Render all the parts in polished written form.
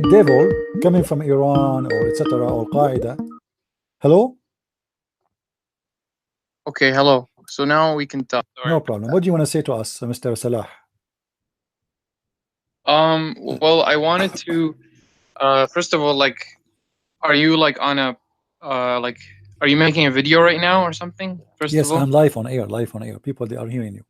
devil coming from Iran or etc. or Qaeda. Hello? Okay, hello. So now we can talk. Sorry No about problem. that. What do you want to say to us, Mr. Salah? Well, I wanted to, first of all, like, are you like on a, like, are you making a video right now or something? First of Yes, all. I'm live on air. Live on air. People, they are hearing you.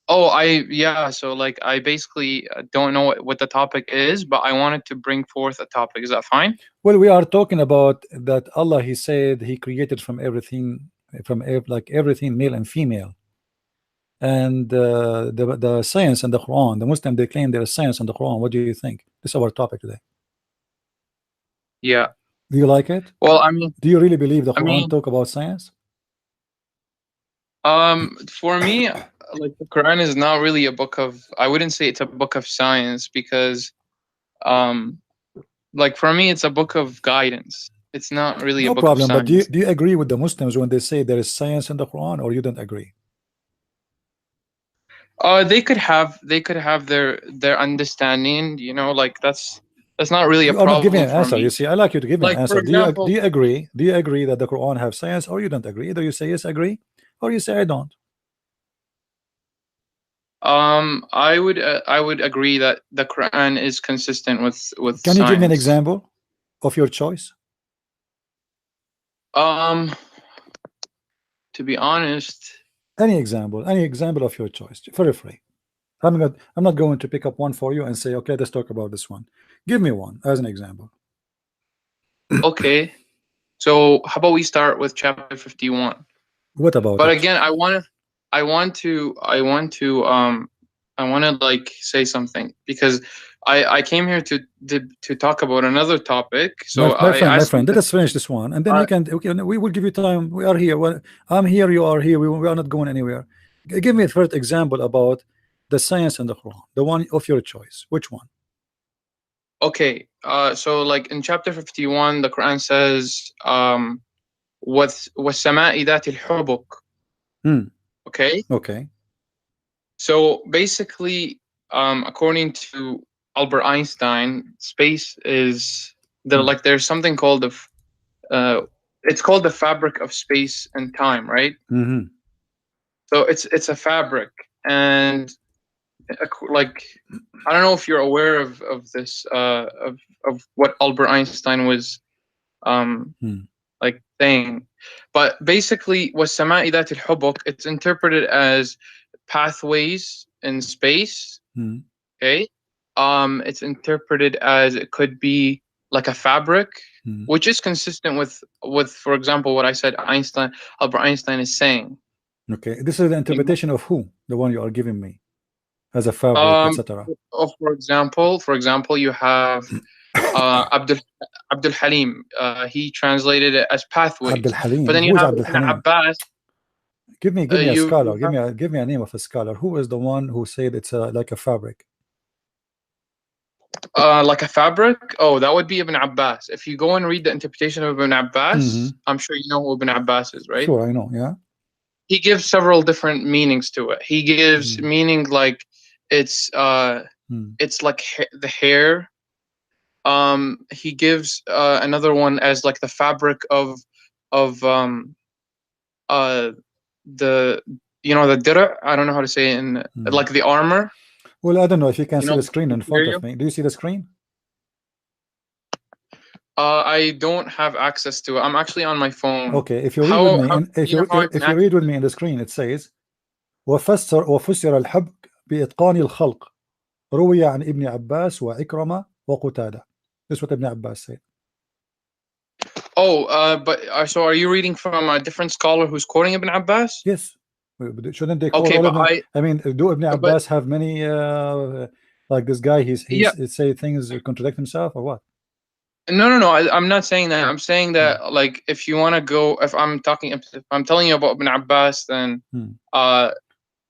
Oh, yeah. So like, I basically don't know what the topic is, but I wanted to bring forth a topic. Is that fine? Well, we are talking about that Allah, He said He created from everything, like everything, male and female. And the science and the Quran, the Muslim, they claim there is science in the Quran. What do you think? This is our topic today. Yeah. Do you like it? Well, Do you really believe the I Quran mean, talk about science? for me, like the Quran is not really a book of, I wouldn't say it's a book of science because, um, like for me, it's a book of guidance. It's not really a No book of problem. But science. do you agree with the Muslims when they say there is science in the Quran, or you don't agree? They could have their understanding, like that's not really a You are not giving problem an for answer. You me. see, I like you to give me an Like for answer. Do example, you agree? Do you agree that the Quran have science, or you don't agree? Either you say yes, agree, or you say I don't. I would agree that the Quran is consistent with Can you give me an science. example of your choice? Um, to be honest, Any example of your choice, for free. I'm not going to pick up one for you and say, okay, let's talk about this one. Give me one as an example. okay. So how about we start with chapter 51? What about But it? again, I want to like say something because I came here to talk about another topic. So My I friend, asked you let us finish this one, and then uh, we will give you time. We are here. Well, I'm here. You are here. We are not going anywhere. Give me a first example about the science and the Quran, the one of your choice. Which one? okay. So like in chapter 51, the Quran says, وَالسَّمَاءِ ذَاتِ الْحُبُكِ. Hmm. Okay. Okay. So basically, according to Albert Einstein, space is Hmm. there's something called uh, it's called the fabric of space and time, right? Mm-hmm. So it's a fabric, and like I don't know if you're aware of this of what Albert Einstein was Hmm. like saying, but basically, was sama'i that al-hubuk, it's interpreted as pathways in space. Hmm. Okay, it's interpreted as it could be like a fabric, Hmm. which is consistent with, for example, what I said. Albert Einstein is saying. Okay. This is the Okay. interpretation of who? The one you are giving me as a fabric, Um, etc. for example, you have Abdul Halim. He translated it as Abdul pathways. But Halim. then you Who is have Abdul Ibn Halim? Abbas. Give me a You scholar. have Give me a name of a scholar. Who is the one who said it's like a fabric? like a fabric. Oh, that would be Ibn Abbas. If you go and read the interpretation of Ibn Mm-hmm. Abbas, I'm sure you know who Ibn Abbas is, right? Sure, I know. Yeah. He gives several different meanings to it. He gives Mm. meaning like it's Mm. it's like the hair. He gives another one as like the fabric of uh the the dir. I don't know how to say it in Mm. like the armor. Well, I don't know if you can see the The screen in front of material. me. Do you see the screen? I don't have access to it. I'm actually on my phone. Okay. If you read with How me, how and you know how I can if you read access with it? me in the screen, it says وفسر الحبك بإتقان الخلق روي عن ابن عباس وعكرمة وقتادة. This is what Ibn Abbas said. Oh, but so are you reading from a different scholar who's quoting Ibn Abbas? Yes. Shouldn't they quote Okay, all but of them? I mean, do Ibn but Abbas have many like this guy? yeah, He's say things contradict himself or what? no. I'm not saying that. I'm saying Hmm. that like if you want to go, if I'm telling you about Ibn Abbas, then Hmm. uh,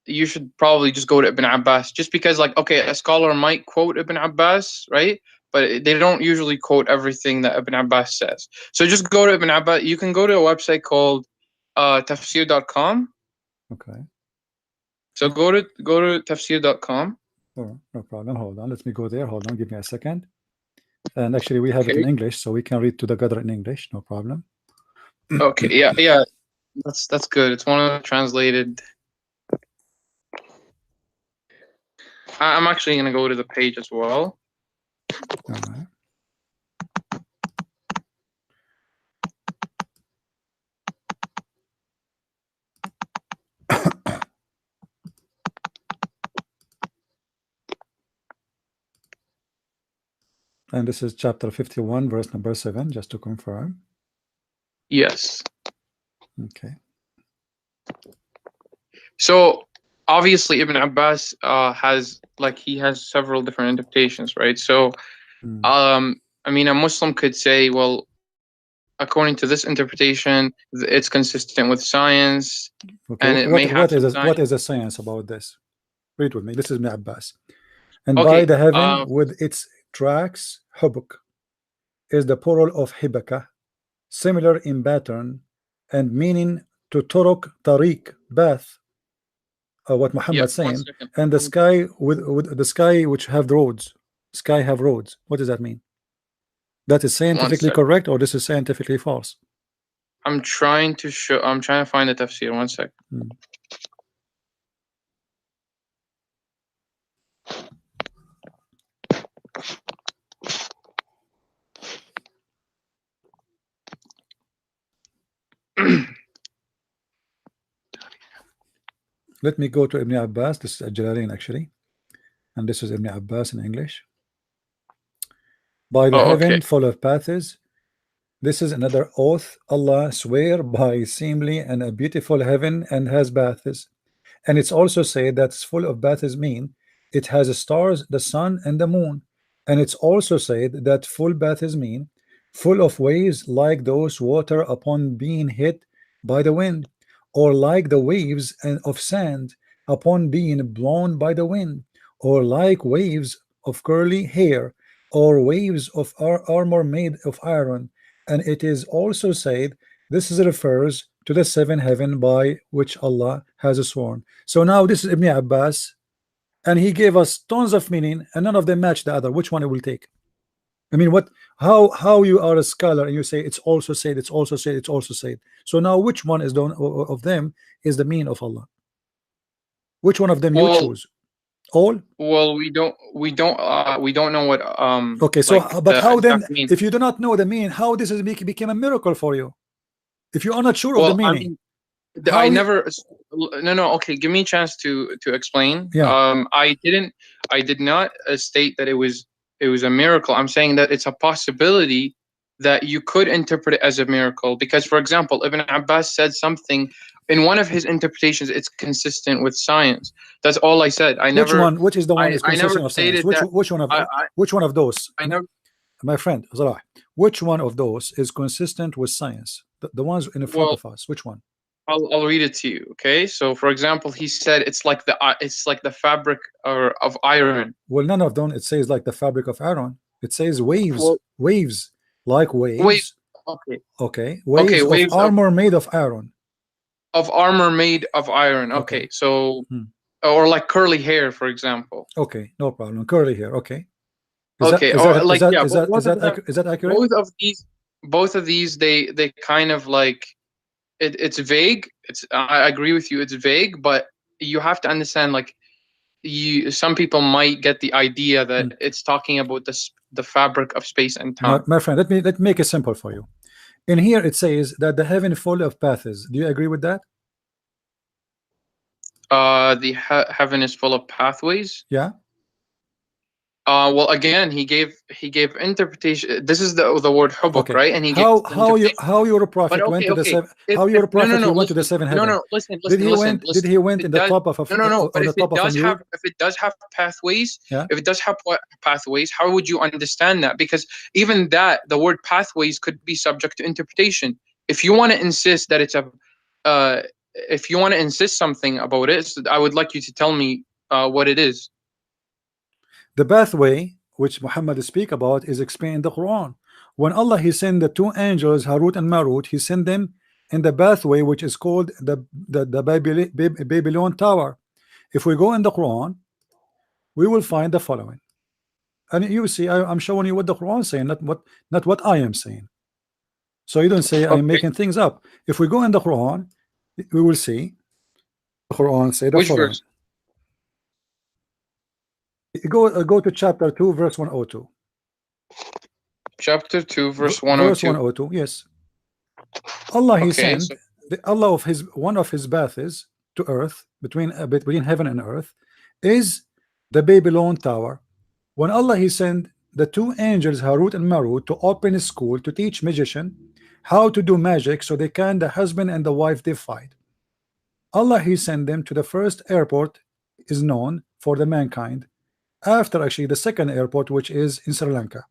you should probably just go to Ibn Abbas, just because like okay, a scholar might quote Ibn Abbas, right? But they don't usually quote everything that Ibn Abbas says. So just go to Ibn Abbas. You can go to a website called tafsir.com. Okay. So go to tafsir.com. Oh, no problem. Hold on. Let me go there. Hold on. Give me a second. And actually, we have it in Okay. English, so we can read to the Qadr in English, no problem. Okay. Yeah. Yeah. That's good. It's one of the translated. I'm actually gonna go to the page as well. All right. And this is chapter 51, verse number 7, just to confirm. Yes. Okay. So obviously Ibn Abbas has several different interpretations, right? So I mean, a Muslim could say, well, according to this interpretation, it's consistent with science, Okay. and it may have some What science. is the science about this? Read with me. This is Ibn Abbas. And by Okay. the heaven with its tracks, hubuk, is the plural of hibaka, similar in pattern and meaning to turuk, tariq, path, what Yeah. Muhammad One saying, second. and the sky with the sky which have roads. Sky have roads. What does that mean? That is One scientifically sec. correct, or this is scientifically false? I'm trying to find the tafsir. One sec. Let me go to Ibn Abbas. This is Jalalain actually, and this is Ibn Abbas in English. By the Oh, heaven okay. full of paths, this is another oath Allah swear by seemly and a beautiful heaven and has baths. And it's also said that it's full of baths mean it has stars, the sun, and the moon. And it's also said that full baths mean full of waves like those water upon being hit by the wind, or like the waves of sand upon being blown by the wind, or like waves of curly hair, or waves of armor made of iron. And it is also said this is refers to the seven heaven by which Allah has sworn. So now this is Ibn Abbas, and he gave us tons of meaning, and none of them match the other. Which one it will take? I mean, what? How you are a scholar and you say it's also said, it's also said, it's also said. So now, which one is done of them is the meaning of Allah? Which one of them you choose? All? Well, we don't know what Okay, so like but the how then? exact meaning. If you do not know the meaning, how this is became a miracle for you? If you are not sure of the Well, I meaning, mean, how I you, never. No. Okay, give me a chance to explain. yeah. I did not state that it was a miracle. I'm saying that it's a possibility that you could interpret it as a miracle because, for example, Ibn Abbas said something in one of his interpretations. It's consistent with science. That's all I said. Which one? Which is the one is I never consistent of science? stated that. Which one of those? I never. My friend, Salah, which one of those is consistent with science? The ones in front Well, of us. Which one? I'll read it to you. Okay. So, for example, he said it's like the fabric of iron. Well, none of them. It says like the fabric of iron. It says waves, Well, waves, like waves. wait. Okay. Okay, waves of armor made of iron. Of armor made of iron. Okay. So, or like curly hair, for example. Okay, no problem. Curly hair. Okay. Is that accurate? Both of these, they kind of like it's vague. I agree with you. It's vague, but you have to understand like some people might get the idea that it's talking about the fabric of space and time. My friend, let me make it simple for you. In here it says that the heaven full of paths. Do you agree with that? The heaven is full of pathways. Yeah. Well, again, he gave interpretation. This is the word hubuk, right? And he how your prophet went to the seven. How your prophet went to the seven heaven? No, listen. Did he went in the top of a no? But if it does have pathways, if it does have pathways, how would you understand that? Because even that, the word pathways could be subject to interpretation. If you want to insist that it's if you want to insist something about it, I would like you to tell me what it is. The pathway which Muhammad speak about is explained in the Quran. When Allah he sent the two angels Harut and Marut, he sent them in the pathway which is called the Babylon Tower. If we go in the Quran, we will find the following. And you see, I'm showing you what the Quran is saying, not what I am saying. So you don't say I'm Okay. making things up. If we go in the Quran, we will see the Quran say the Which following. verse? Go to chapter 2, verse 102. Chapter 2, verse Verse 102. 102. Yes. Allah He Okay. sent Allah of his one of his paths to earth between heaven and earth is the Babylon Tower. When Allah He sent the two angels Harut and Marut to open a school to teach magician how to do magic so they can the husband and the wife they fight. Allah He sent them to the first airport is known for the mankind after actually the second airport, which is in Sri Lanka.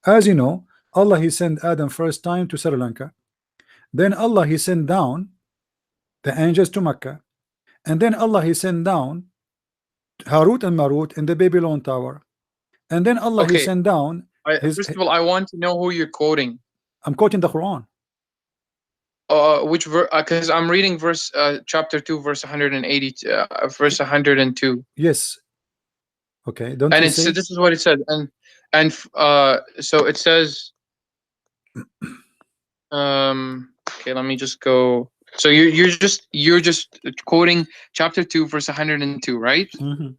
As you know, Allah He sent Adam first time to Sri Lanka, then Allah He sent down the angels to Mecca, and then Allah He sent down Harut and Marut in the Babylon Tower, and then Allah He sent down first of all, I want to know who you're quoting. I'm quoting the Quran. Which verse? Because I'm reading verse chapter 2, verse 180, verse 102. Yes. Okay. Don't and you it's say? this is what it says, and so it says. Okay, let me just go. So you're just quoting chapter 2, verse 102, right? Mm-hmm.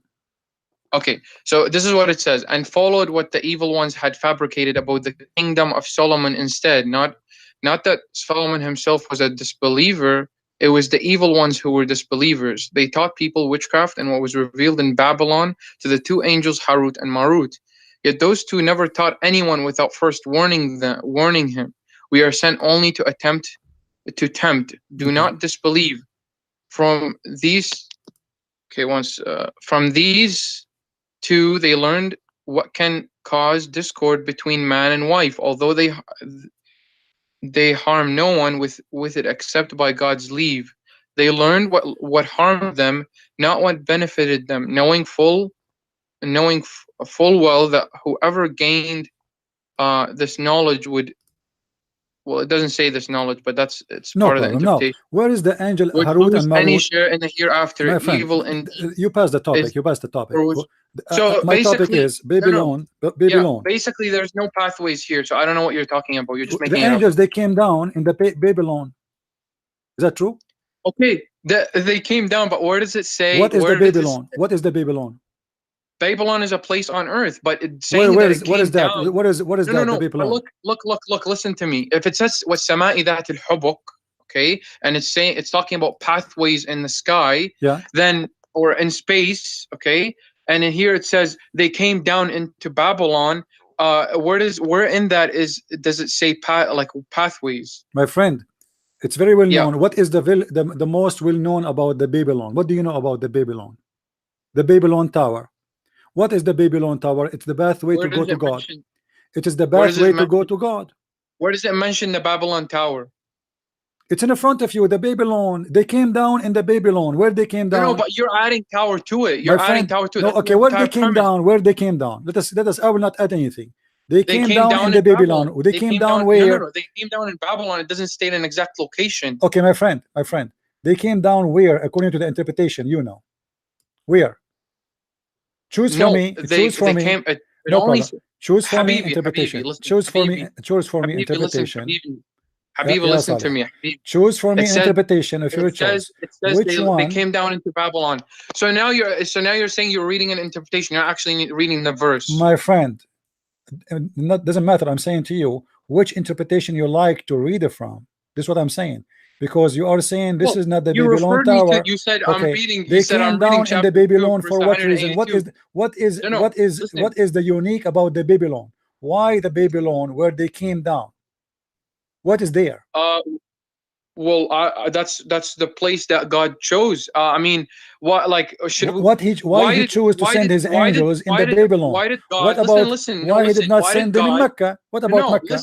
Okay, so this is what it says: and followed what the evil ones had fabricated about the kingdom of Solomon instead. Not that Solomon himself was a disbeliever. It was the evil ones who were disbelievers. They taught people witchcraft and what was revealed in Babylon to the two angels Harut and Marut. Yet those two never taught anyone without first warning him. We are sent only to tempt. Do not disbelieve. From these, from these two, they learned what can cause discord between man and wife, although they harm no one with it except by God's leave. They learned what harmed them, not what benefited them, knowing full well that whoever gained this knowledge would. Well, it doesn't say this knowledge, but it's no part problem. of the interpretation. No. Where is the angel Would Harut lose and any Marut? share in the hereafter. My friend, Evil and you passed the topic. You passed the topic. So my topic is Babylon. Babylon. Yeah, basically, there's no pathways here, so I don't know what you're talking about. You're just making the angels. They came down in the Babylon. Is that true? Okay, they came down, but where does it say? What is the Babylon? What is the Babylon? Babylon is a place on earth, but it's saying what is that? Down, what is that? No. The Babylon? Look. Listen to me. If it says وَالسَّمَاءِ ذَاتِ الْحُبُكِ, okay, and it's talking about pathways in the sky, yeah, then or in space, okay, and in here it says they came down into Babylon. Where in that does it say pathways? My friend, it's very well known. What is the most well known about the Babylon? What do you know about the Babylon? The Babylon Tower. What is the Babylon Tower? It's the pathway to go to God. It is the pathway to go to God. Where does it mention the Babylon Tower? It's in front of you. The Babylon. They came down in the Babylon. Where they came down? No, but you're adding tower to it. You're adding tower to it. No, okay. Where they came down? Where they came down? Let us. I will not add anything. They came down in the Babylon. They came down where? No. They came down in Babylon. It doesn't state an exact location. Okay, my friend. They came down where, according to the interpretation, you know. Where? Choose for me. Choose for me. No problem. Choose for me interpretation. Choose for me interpretation. Habibi, listen to me. Choose for me interpretation of your choice. It says Which one? They came down into Babylon. So now you're saying you're reading an interpretation. You're actually reading the verse. My friend, doesn't matter. I'm saying to you which interpretation you like to read it from. This is what I'm saying. Because you are saying this is not the Babylon Tower. You said okay. I'm reading. They came down in the Babylon for what reason? What is the unique about the Babylon? Why the Babylon where they came down? What is there? Well, that's the place that God chose. I mean, what like should why he chose to send his angels in the Babylon? Why did God? What about listen, why he did not send them in Mecca? What about Mecca?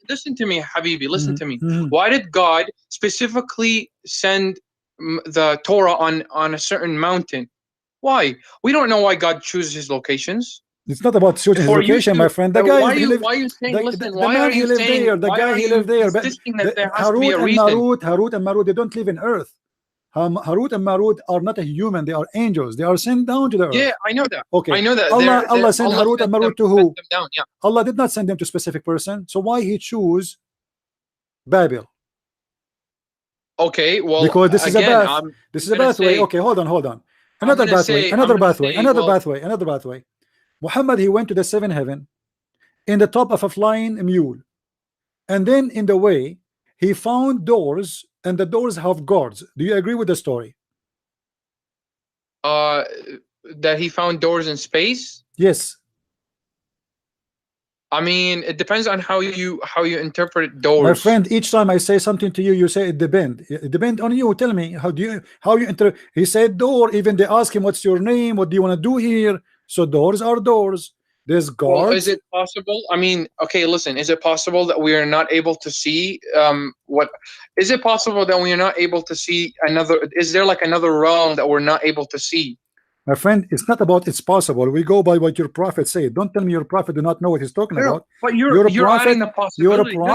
Listen to me, Habibi. Listen to me. Why did God specifically send the Torah on a certain mountain? Why? We don't know why God chooses his locations. It's not about choosing his location, my friend. The guy why are you saying? Listen, why are you saying? The guy he lived there. Harut and Marut, they don't live in Earth. Harut and Marut are not a human, they are angels, they are sent down to the earth. Yeah, I know that. Okay, I know that. Allah sent Harut and Marut to who? Sent them down, yeah. Allah did not send them to a specific person, so why he choose Babel? Okay, well, because this is again, a path. This is a pathway. Okay, hold on. Another pathway. Another pathway. Muhammad, he went to the seventh heaven in the top of a flying mule, and then in the way he found doors, and the doors have guards. Do you agree with the story? That he found doors in space? Yes. I mean, it depends on how you interpret doors. My friend, each time I say something to you, you say it depends. It depends on you. Tell me, how you interpret? He said door. Even they ask him, "What's your name? What do you want to do here?" So doors are doors. There's guards. Well, is it possible? I mean, okay, listen. Is it possible that we are not able to see what? Is it possible that we are not able to see another? Is there like another realm that we're not able to see? My friend, it's not about it's possible. We go by what your prophet said. Don't tell me your prophet do not know what he's talking about. But you're adding the possibility. You're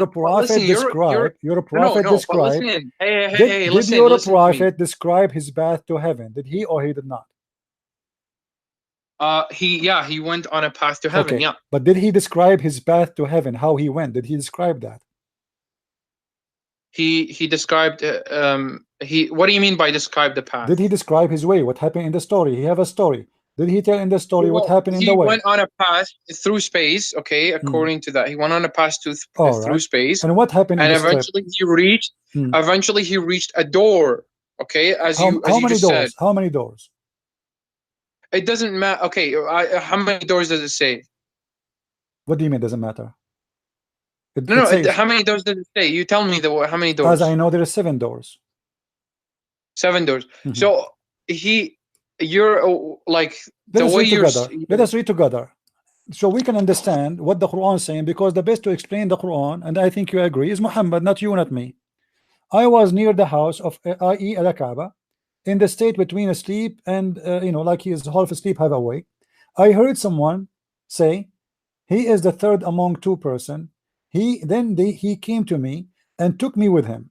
a prophet. You're a prophet described. Hey, did your prophet describe his path to heaven? Did he or he did not? He went on a path to heaven. Okay. Yeah. But did he describe his path to heaven? How he went? Did he describe that? He described what do you mean by describe the path? Did he describe his way? What happened in the story? He have a story. Did he tell in the story what happened in the way? He went on a path through space. Okay, according to that, he went on a path through space. And what happened? And eventually he reached a door. Okay, how many doors? How many doors? It doesn't matter. Okay, how many doors does it say? What do you mean doesn't matter? How many doors does it say? You tell me how many doors. As I know, there are 7 doors. 7 doors. So you're like the way you're. Let us read together, so we can understand what the Quran is saying. Because the best to explain the Quran, and I think you agree, is Muhammad, not you, not me. I was near the house of i.e. al-Kaaba, in the state between asleep and like he is half asleep, half awake. I heard someone say, "He is the third among 2 persons." He came to me and took me with him.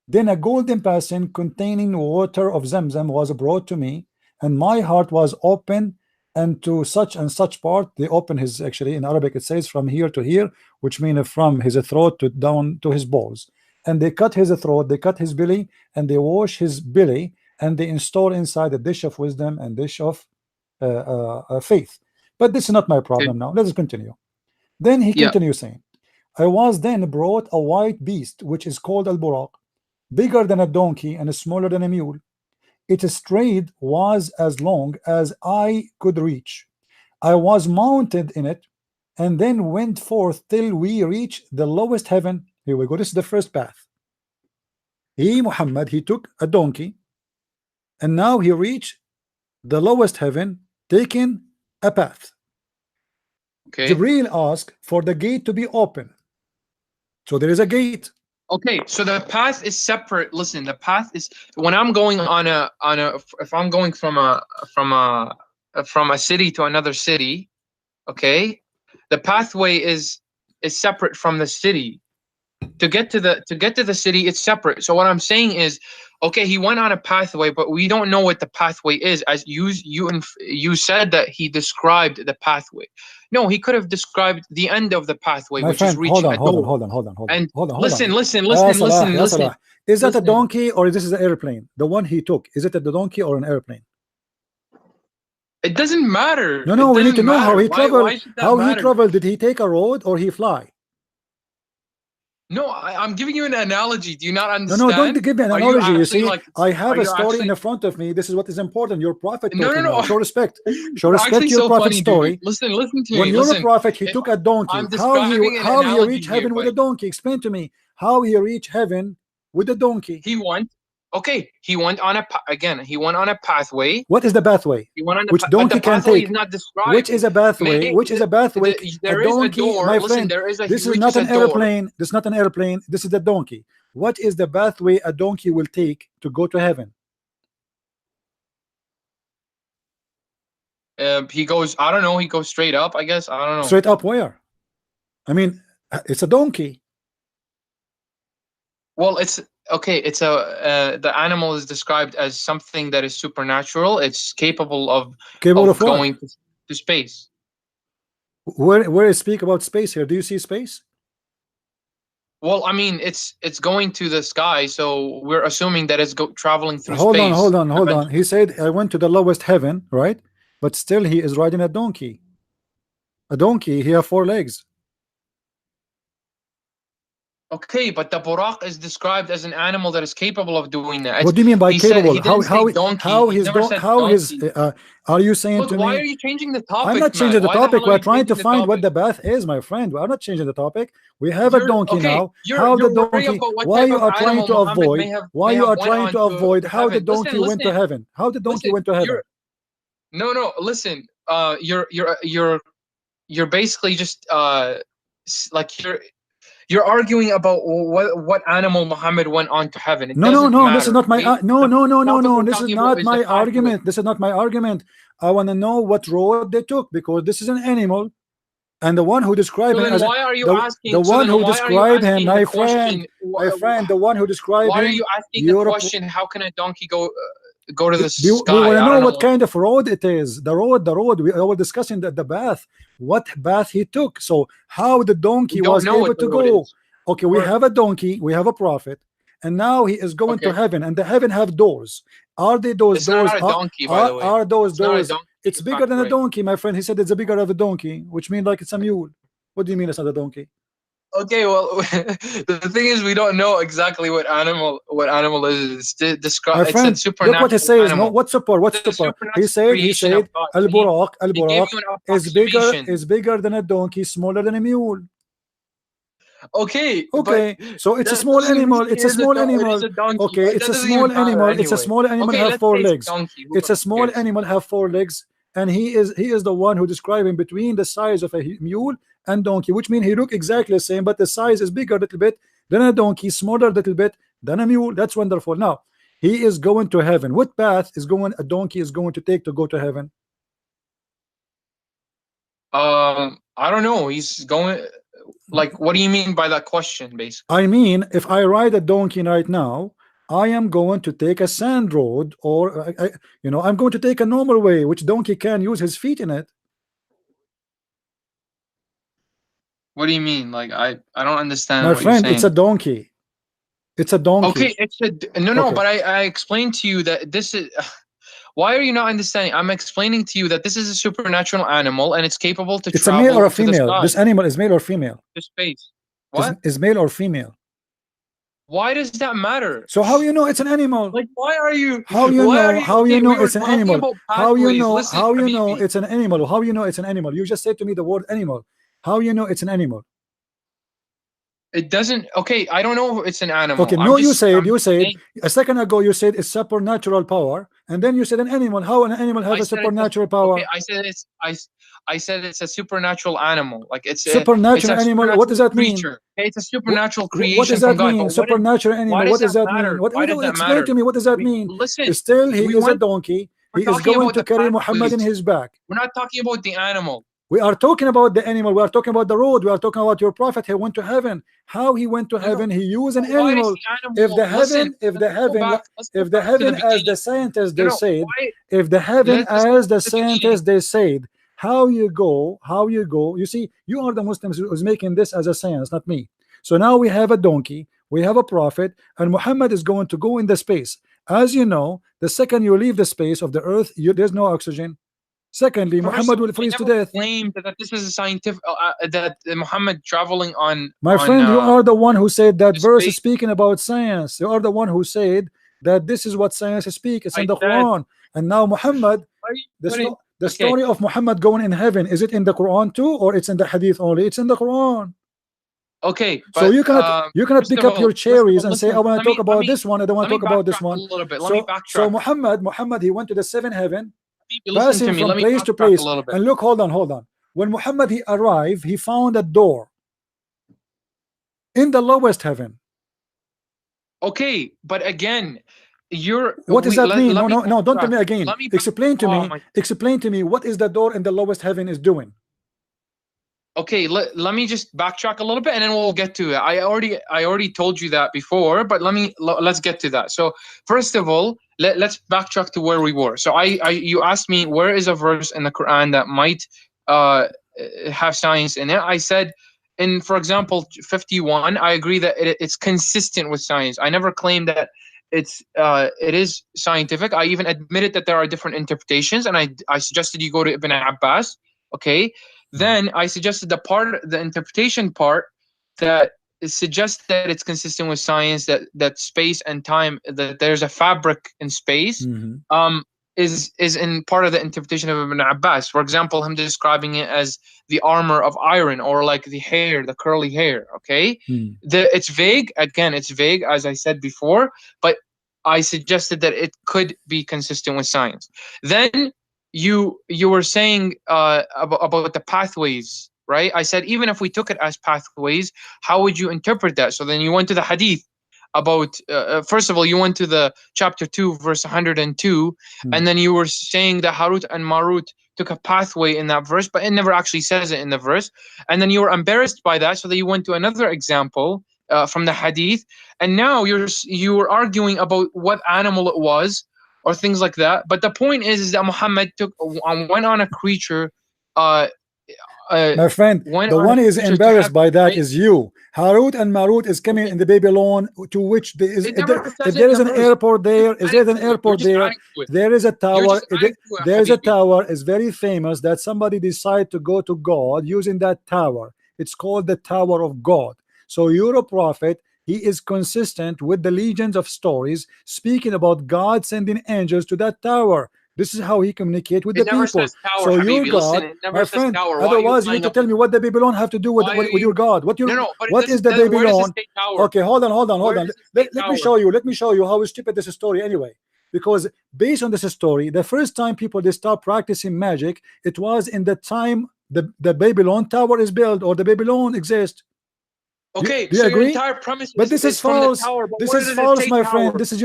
Then a golden basin containing water of Zamzam was brought to me, and my heart was open, and to such and such part. They open his, actually in Arabic it says from here to here, which means from his throat to down to his balls. And they cut his throat, they cut his belly, and they wash his belly, and they install inside a dish of wisdom and dish of faith. But this is not my problem now. Let us continue. Then he continues saying, I was then brought a white beast, which is called al-Buraq, bigger than a donkey and smaller than a mule. Its stride was as long as I could reach. I was mounted in it, and then went forth till we reached the lowest heaven. Here we go. This is the first path. Muhammad, he took a donkey, and now he reached the lowest heaven, taking a path. Jibreel asked for the gate to be open. So there is a gate. Okay, so the path is separate. Listen, the path is when I'm going on a if I'm going from a city to another city, okay, the pathway is separate from the city. To get to the city, it's separate. So what I'm saying is, okay, he went on a pathway, but we don't know what the pathway is. As you said that he described the pathway. No, he could have described the end of the pathway, My which friend, is reaching a door. Hold on. Listen. Is that a donkey or is this an airplane? The one he took, is it a donkey or an airplane? It doesn't matter. No, we need to know how he traveled. How he traveled? Did he take a road or he fly? No, I'm giving you an analogy. Do you not understand? No, don't give me an analogy. You see, I have a story in front of me. This is what is important. Your prophet. No. Show respect. Show respect your prophet's story. Listen to me. When you're a prophet, he took a donkey. How he reached heaven with a donkey? Explain to me how he reached heaven with a donkey. He went on a pathway. What is the pathway? Which donkey can take? Which is a pathway? Which is a pathway? There is a door. My friend, this is not an airplane. This is not an airplane. This is the donkey. What is the pathway a donkey will take to go to heaven? He goes, I don't know. He goes straight up, I guess. I don't know. Straight up where? I mean, it's a donkey. Well, it's okay, it's a the animal is described as something that is supernatural. It's capable Capable of of what? going to space. Where is speak about space here? Do you see space? Well, I mean, it's going to the sky, so we're assuming that it's traveling through Hold on, space hold on, hold on. eventually. He said I went to the lowest heaven, right? But still he is riding a donkey. A donkey, he have 4 legs. Okay, but the buraq is described as an animal that is capable of doing that. What do you mean by He said capable? he didn't say donkey. He never said How his donkey. are you saying Look, to why me? are you changing the I'm topic, not man? changing the Why the topic. hell are We're you trying to changing the find what topic? the bath is, my friend. We're not changing the topic. We have a You're donkey okay. now. How the You're worried donkey? about what Why type you of are trying animal to Muhammad avoid? Why may you have are went trying on to avoid to how the heaven. donkey went to heaven? How the donkey Listen. went to heaven? No, listen. You're basically just like you're arguing about what animal Muhammad went on to heaven. It No, no, doesn't no. This is matter. not my Okay, no, the no, no, no, topic no. we're This is talking about not is the my pathway. argument. This is not my argument. I want to know what road they took because this is an animal, and the one who described So him then as a, why are you the asking? So one then who why are you described him, asking the question? my friend, the one who described Why are him, you asking the Europe. question? How can a donkey go to the We want sky? to I know don't what know. kind of road it is. The road. We were discussing the path. What path he took. So how the We donkey don't was know able what the to road go. is. Okay, we Or have a donkey. We have a prophet, and now he is going to okay, heaven. And the heaven have doors. Are they those it's not doors? a donkey, by the way. Are those It's not a doors? donkey. It's You bigger fact than a right. donkey, my friend. He said it's a bigger of a donkey, which means like it's a mule. What do you mean it's not a donkey? Okay, well, the thing is, we don't know exactly what animal is. My It's a friend, look what he supernatural says. No, animal. what's super? What's It's a super? supernatural He creation of said, God. Al So Buraq, he gave you an approximation. is bigger than a donkey, smaller than a mule. Okay, but Okay, so it's a that small doesn't mean animal. It's a small it is animal. a donkey. Okay, That it's a doesn't even small matter animal. It's a anyway. small animal Okay, have let's four say it's a legs. donkey. Who It's a small cares? animal have 4 legs, and he is the one who describing between the size of a mule and donkey, which means he look exactly the same, but the size is bigger a little bit than a donkey, smaller a little bit than a mule. That's wonderful. Now he is going to heaven. What path is going a donkey is going to take to go to heaven? I don't know. He's going. Like, what do you mean by that question, basically? I mean, if I ride a donkey right now, I am going to take a sand road, or I'm going to take a normal way, which donkey can use his feet in it. What do you mean? Like, I don't understand My what you're friend, it's a saying. donkey. It's a donkey. Okay, no, Okay, but I explained to you that this is. Why are you not understanding? I'm explaining to you that this is a supernatural animal and it's capable to it's a male or a travel to the female. sky, This animal is male or female. to space. This What? is male or female. Why does that matter? So how you know it's an animal? Like, why are you? How you Why are know? you? How you Okay, know we were it's an talking animal? about How you pathways. know? Listen, How you know Habibi. it's an animal? How you know it's an animal? You just said to me the word animal. How you know it's an animal? It doesn't. Okay, I don't know if it's an Okay, animal. no, I'm you just said saying. a second ago you said it's supernatural power, and then you said an animal. How an animal have I a said it's a, supernatural okay. power? I said it's a supernatural animal. Like it's Supernatural a animal. What does supernatural that mean? creature. Okay, it's a supernatural What does creation from that God. mean? But Supernatural why animal. does What does that that mean? matter? Why does that Explain matter? to me. What does that mean? Listen. Still, he We is a went. donkey. We're He is talking going about to the carry Muhammad in pathways. his back. We're not talking about the animal. We are talking about the animal. We are talking about the road. We are talking about your prophet. He went to heaven. How he went to No, no. heaven? He used an But why is animal. the If animal? the Listen. heaven, if Let's the go heaven, back. Let's go if the back to the heaven, as the beginning. scientists No, they no. said, Why? if the heaven, Let's go as to the the beginning. scientists they said, how you go? You see, you are the Muslims who's making this as a science, not me. So now we have a donkey, we have a prophet, and Muhammad is going to go in the space. As you know, the second you leave the space of the earth, there's no oxygen. Secondly, First Muhammad of all, will I freeze to never death. claimed that this is a scientific that Muhammad traveling My on friend, you are the one who said that the verse is space. speaking about science. You are the one who said that this is what science speaks. It's in I the said, Quran. And now Muhammad, why are you putting? the Okay, story of Muhammad going in heaven, is it in the Quran too, or it's in the Hadith only? It's in the Quran. okay, So but you cannot first pick of up all, your cherries and say, I listen. want to talk about this one, I don't want Let to me talk about this backtrack a one. little bit. Let me So backtrack. Muhammad, he went to the seventh heaven, Listen to passing me. from Let me place to backtrack a place. little bit. And look, hold on. When Muhammad he arrived, he found a door in the lowest heaven. Okay, but again, What does that mean? let me No, don't tell backtrack. me again. Let me back. Explain to Oh me. my. Explain to me what is the door in the lowest heaven is doing. Okay, let me just backtrack a little bit and then we'll get to it. I already told you that before, but let's get to that. So first of all, let's backtrack to where we were. So you asked me where is a verse in the Quran that might uh have science in it. I said in, for example, 51, I agree that it's consistent with science. I never claimed that it is scientific. I even admitted that there are different interpretations, and I suggested you go to Ibn Abbas. Okay, then I suggested the interpretation part that suggests that it's consistent with science, that space and time, that there's a fabric in space, is in part of the interpretation of Ibn Abbas. For example, him describing it as the armor of iron, or like the hair, the curly hair. Okay, it's vague. Again, it's vague, as I said before, but I suggested that it could be consistent with science. Then you were saying about the pathways, right? I said even if we took it as pathways, how would you interpret that? So then you went to the hadith about first of all, you went to the chapter 2 verse 102, and then you were saying that Harut and Marut took a pathway in that verse, but it never actually says it in the verse. And then you were embarrassed by that, so that you went to another example from the hadith, and now you were arguing about what animal it was or things like that. But the point is that Muhammad went on a creature. My friend, the one is embarrassed by that is you. Harut and Marut is coming in the Babylon, to which there is, if there is an airport there, is there an airport there? There is a tower. There is a tower. It's very famous that somebody decided to go to God using that tower. It's called the Tower of God. So you're a prophet. He is consistent with the legions of stories speaking about God sending angels to that tower. This is how he communicates with the people. So your God, my friend, otherwise you need to tell me what the Babylon have to do with your God. What is the Babylon? Okay, hold on. Let me show you how stupid this story anyway. Because based on this story, the first time people they start practicing magic, it was in the time the Babylon tower is built, or the Babylon exists. Okay, do you agree? Your entire premise but this is false. This is false, my friend. This is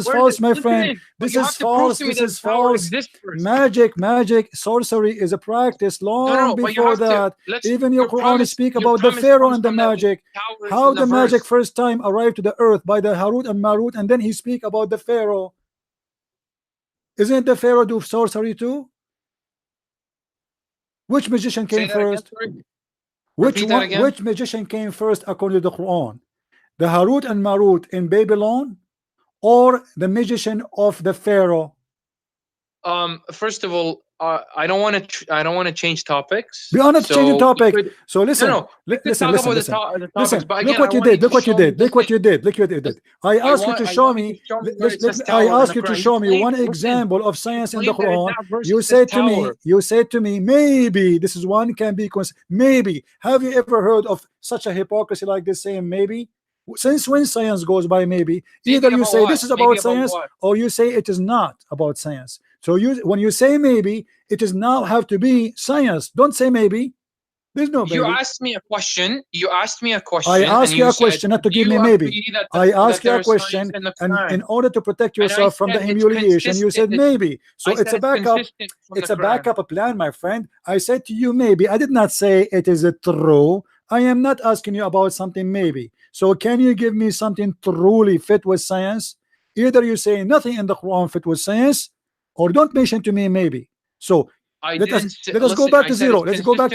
false, my friend. This is false. This is false. Magic, sorcery is a practice long before that. Even your Quran speak about the Pharaoh and the magic. How the magic first time arrived to the earth by the Harut and Marut, and then he speak about the Pharaoh. Isn't the Pharaoh do sorcery too? Which magician came first? Which magician came first according to the Quran? The Harut and Marut in Babylon, or the magician of the Pharaoh? First of all, I don't want to change topics. We are not changing topic. So listen, listen. Look what you did. Look what you did. I asked you to show me. I asked you to show me one example of science in the Quran. You said to me, maybe this is one can be maybe. Have you ever heard of such a hypocrisy like this, saying maybe? Since when science goes by maybe? Either you say this is about science, or you say it is not about science. So when you say maybe, it is now have to be science. Don't say maybe. There's no maybe. You asked me a question. I asked you a question, not to give me maybe. I asked you a question, and in order to protect yourself from the humiliation, you said maybe. So it's a backup. It's a backup plan, my friend. I said to you maybe. I did not say it is true. I am not asking you about something maybe. So can you give me something truly fit with science? Either you say nothing in the Quran fit with science, or don't mention to me maybe. So let us go back to zero. Let's go back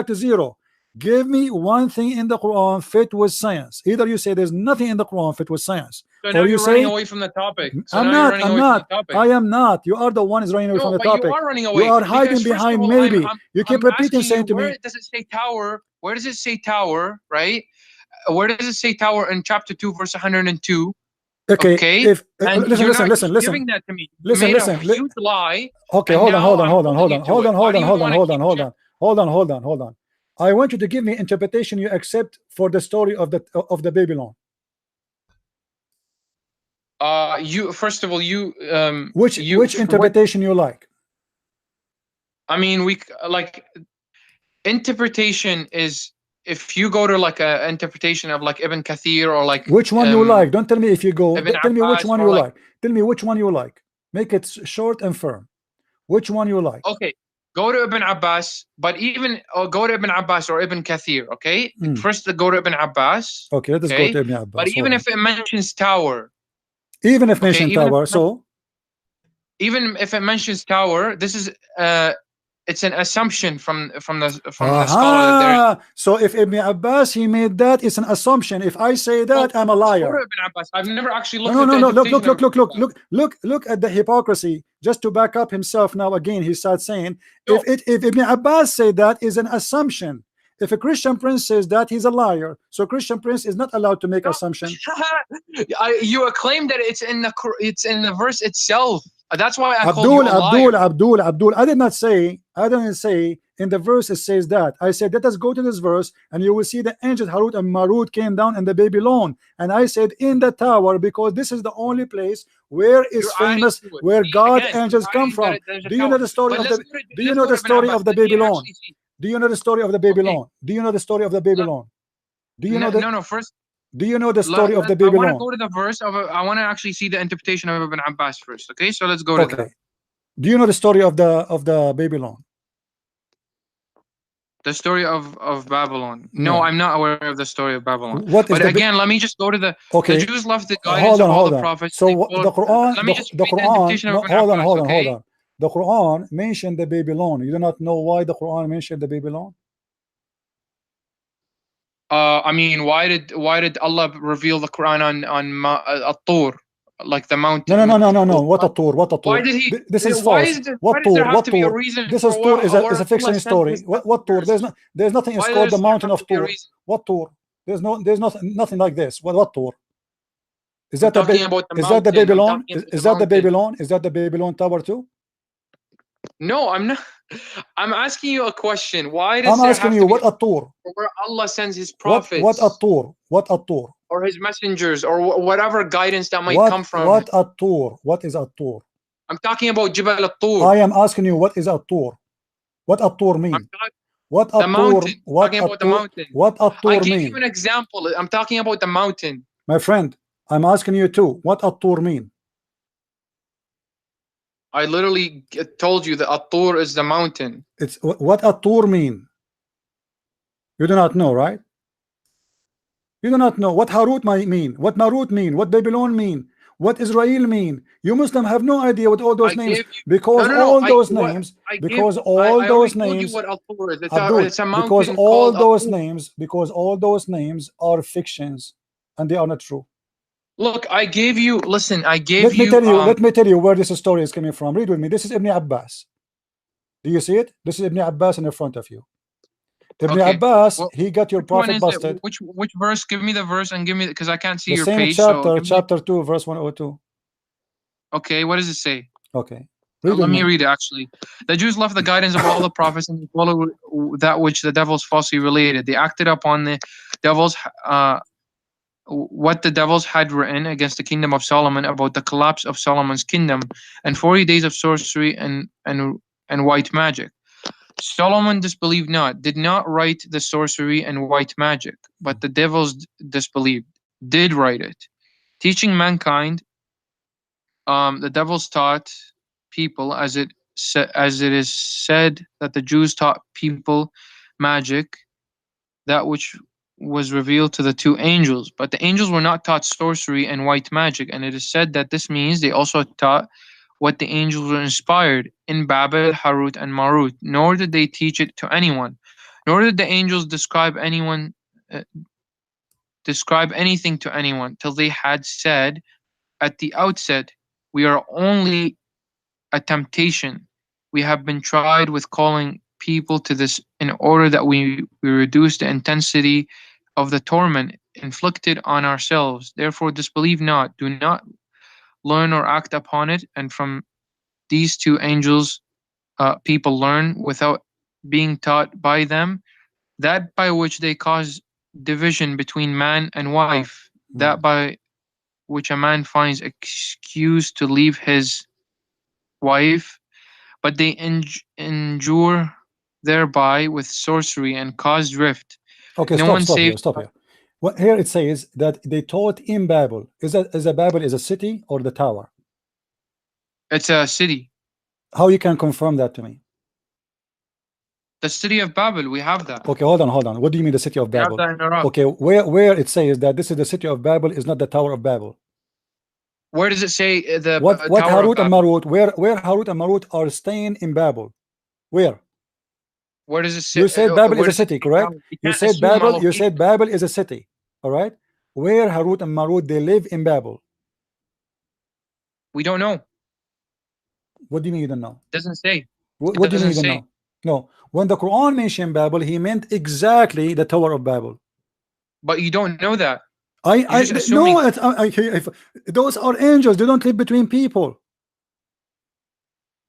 to zero. Give me one thing in the Quran fit with science. Either you say there's nothing in the Quran fit with science, so or you say running away from the topic. So I'm not. I am not. You are the one is running away from the topic. You are running away. You are hiding behind all, maybe. You keep repeating, saying to me. Where does it say tower? Where does it say tower? Right? Where does it say tower in chapter 2, verse 102? Okay. If listen. Giving that to me. Listen. Huge lie. Okay, hold on. I want you to give me interpretation you accept for the story of the Babylon. You first of all, which interpretation you like? I mean, we like interpretation is. If you go to like a interpretation of like Ibn Kathir or like which one you like, don't tell me if you go. Tell me which one you like. Tell me which one you like. Make it short and firm. Which one you like? Okay, go to Ibn Abbas, but even go to Ibn Abbas or Ibn Kathir, okay? First, go to Ibn Abbas. Okay, let us go to Ibn Abbas. But even if it mentions tower, even if mentioned tower, so even if it mentions tower, this is it's an assumption from the scholar that there. So if Ibn Abbas he made that, it's an assumption. If I say that, I'm a liar. Ibn Abbas. I've never actually looked no, at no, the no, look interpretation at the hypocrisy. Just to back up himself now again, he starts saying if Ibn Abbas say that is an assumption. If a Christian prince says that, he's a liar. So Christian prince is not allowed to make assumption. You claim that it's in the verse itself. That's why I Abdul, called you a liar. Abdul. I didn't say in the verse it says that. I said let us go to this verse and you will see the angels Harut and Marut came down in the Babylon. And I said in the tower because this is the only place where is famous where God angels come from. Do you know the story of the Do you know the story of the Babylon? Do you know the story of the Babylon? Do you know the story of the Babylon? Do you know the no first? Do you know the story of the Babylon? I want to go to the verse of I want to actually see the interpretation of Ibn Abbas first. Okay, so let's go to that. Do you know the story of the Babylon? The story of Babylon? No, I'm not aware of the story of Babylon. What is but again, let me just go to the the Jews left the guidance of all the prophets. So the Quran, let me just the Quran. Hold on. The Quran mentioned the Babylon. You do not know why the Quran mentioned the Babylon? I mean, why did Allah reveal the Quran on At-Tur, like the mountain? No. What At-Tur? Why did he? This is false. What Tur? This is Tur is a fiction story. What Tur? There's nothing. It's called the mountain of Tur. What Tur? There's nothing like this. What Tur? Is that the Babylon? Is that the Babylon? Is that the Babylon Tower too? No, I'm not. I'm asking you a question. Why does I'm asking you what At-Tur? Where Allah sends His prophets? What At-Tur? What At-Tur? Or His messengers, or whatever guidance that might come from. What At-Tur? What is At-Tur? I'm talking about Jabal At-Tur. I am asking you what is At-Tur? What At-Tur mean? What At-Tur? What At-Tur? What At-Tur mean? I gave you an example. I'm talking about the mountain. My friend, I'm asking you too. What At-Tur mean? I literally told you that At-Tur is the mountain. It's what At-Tur mean? You do not know, right? You do not know what Harut might mean, what Marut mean, what Babylon mean, what Israel mean. You Muslim have no idea what all those names because all those names because all those names because all those names are fictions and they are not true. Look, I gave you. Listen, I gave you. Let me tell you where this story is coming from. Read with me. This is Ibn Abbas. Do you see it? This is Ibn Abbas in the front of you. Ibn Abbas, he got your prophet busted. Which verse? Give me the verse and give me because I can't see your same page. Chapter, chapter 2, verse 102. Okay, what does it say? Okay. Let me read it. Actually, the Jews left the guidance of all the prophets and followed that which the devils falsely related. They acted upon the devils. What the devils had written against the kingdom of Solomon about the collapse of Solomon's kingdom and 40 days of sorcery and white magic. Solomon disbelieved not, did not write the sorcery and white magic, but the devils disbelieved, did write it, teaching mankind. The devils taught people, as it is said that the Jews taught people magic, that which was revealed to the two angels, but the angels were not taught sorcery and white magic, and it is said that this means they also taught what the angels were inspired in Babel, Harut, and Marut, nor did they teach it to anyone, nor did the angels describe anything to anyone, till they had said at the outset, we are only a temptation. We have been tried with calling people to this in order that we reduce the intensity of the torment inflicted on ourselves. Therefore disbelieve not, do not learn or act upon it, and from these two angels people learn without being taught by them, that by which they cause division between man and wife, that by which a man finds excuse to leave his wife, but they endure thereby with sorcery and cause drift. Okay, stop here. Well, here it says that they taught in Babel. Is a Babel is a city or the tower? It's a city. How you can confirm that to me? The city of Babel, we have that. Okay, hold on. What do you mean the city of We have Babel? that in Iraq. Okay, where it says that this is the city of Babel is not the Tower of Babel. Where does it say the What Tower Harut of and Babel? Marut? Where Harut and Marut are staying in Babel? Where? Where does it say? You said Babel where is a does it city, say correct? Babel? You You can't said assume a Babel. You location. said Babel is a city. All right. Where Harut and Marut they live in Babel? We don't know. What do you mean you don't know? Doesn't say. What It do you mean you doesn't don't say. know? No. When the Quran mentioned Babel, he meant exactly the Tower of Babel. But you don't know that. You're just assuming. No. Those are angels. They don't live between people.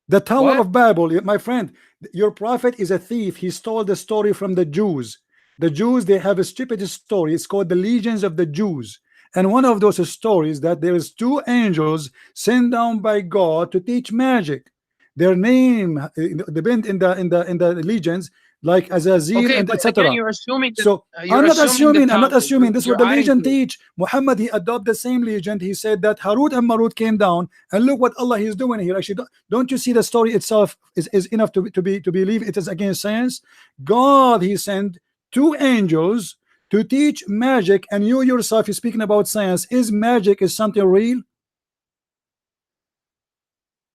The Tower What? of Babel, my friend, your prophet is a thief. He stole the story from the Jews. The Jews, they have a stupid story. It's called the Legions of the Jews. And one of those stories that there is two angels sent down by God to teach magic. Their name depend in the legions, like Azazil Okay, and but again, etc. you're assuming that. So You're I'm not assuming assuming. This is what You're the adding legend to it. teach. Muhammad, he adopted the same legend. He said that Harut and Marut came down, and look what Allah is doing here. Actually, don't you see the story itself is enough to believe it is against science? God, he sent two angels to teach magic, and you yourself is speaking about science. Is magic is something real?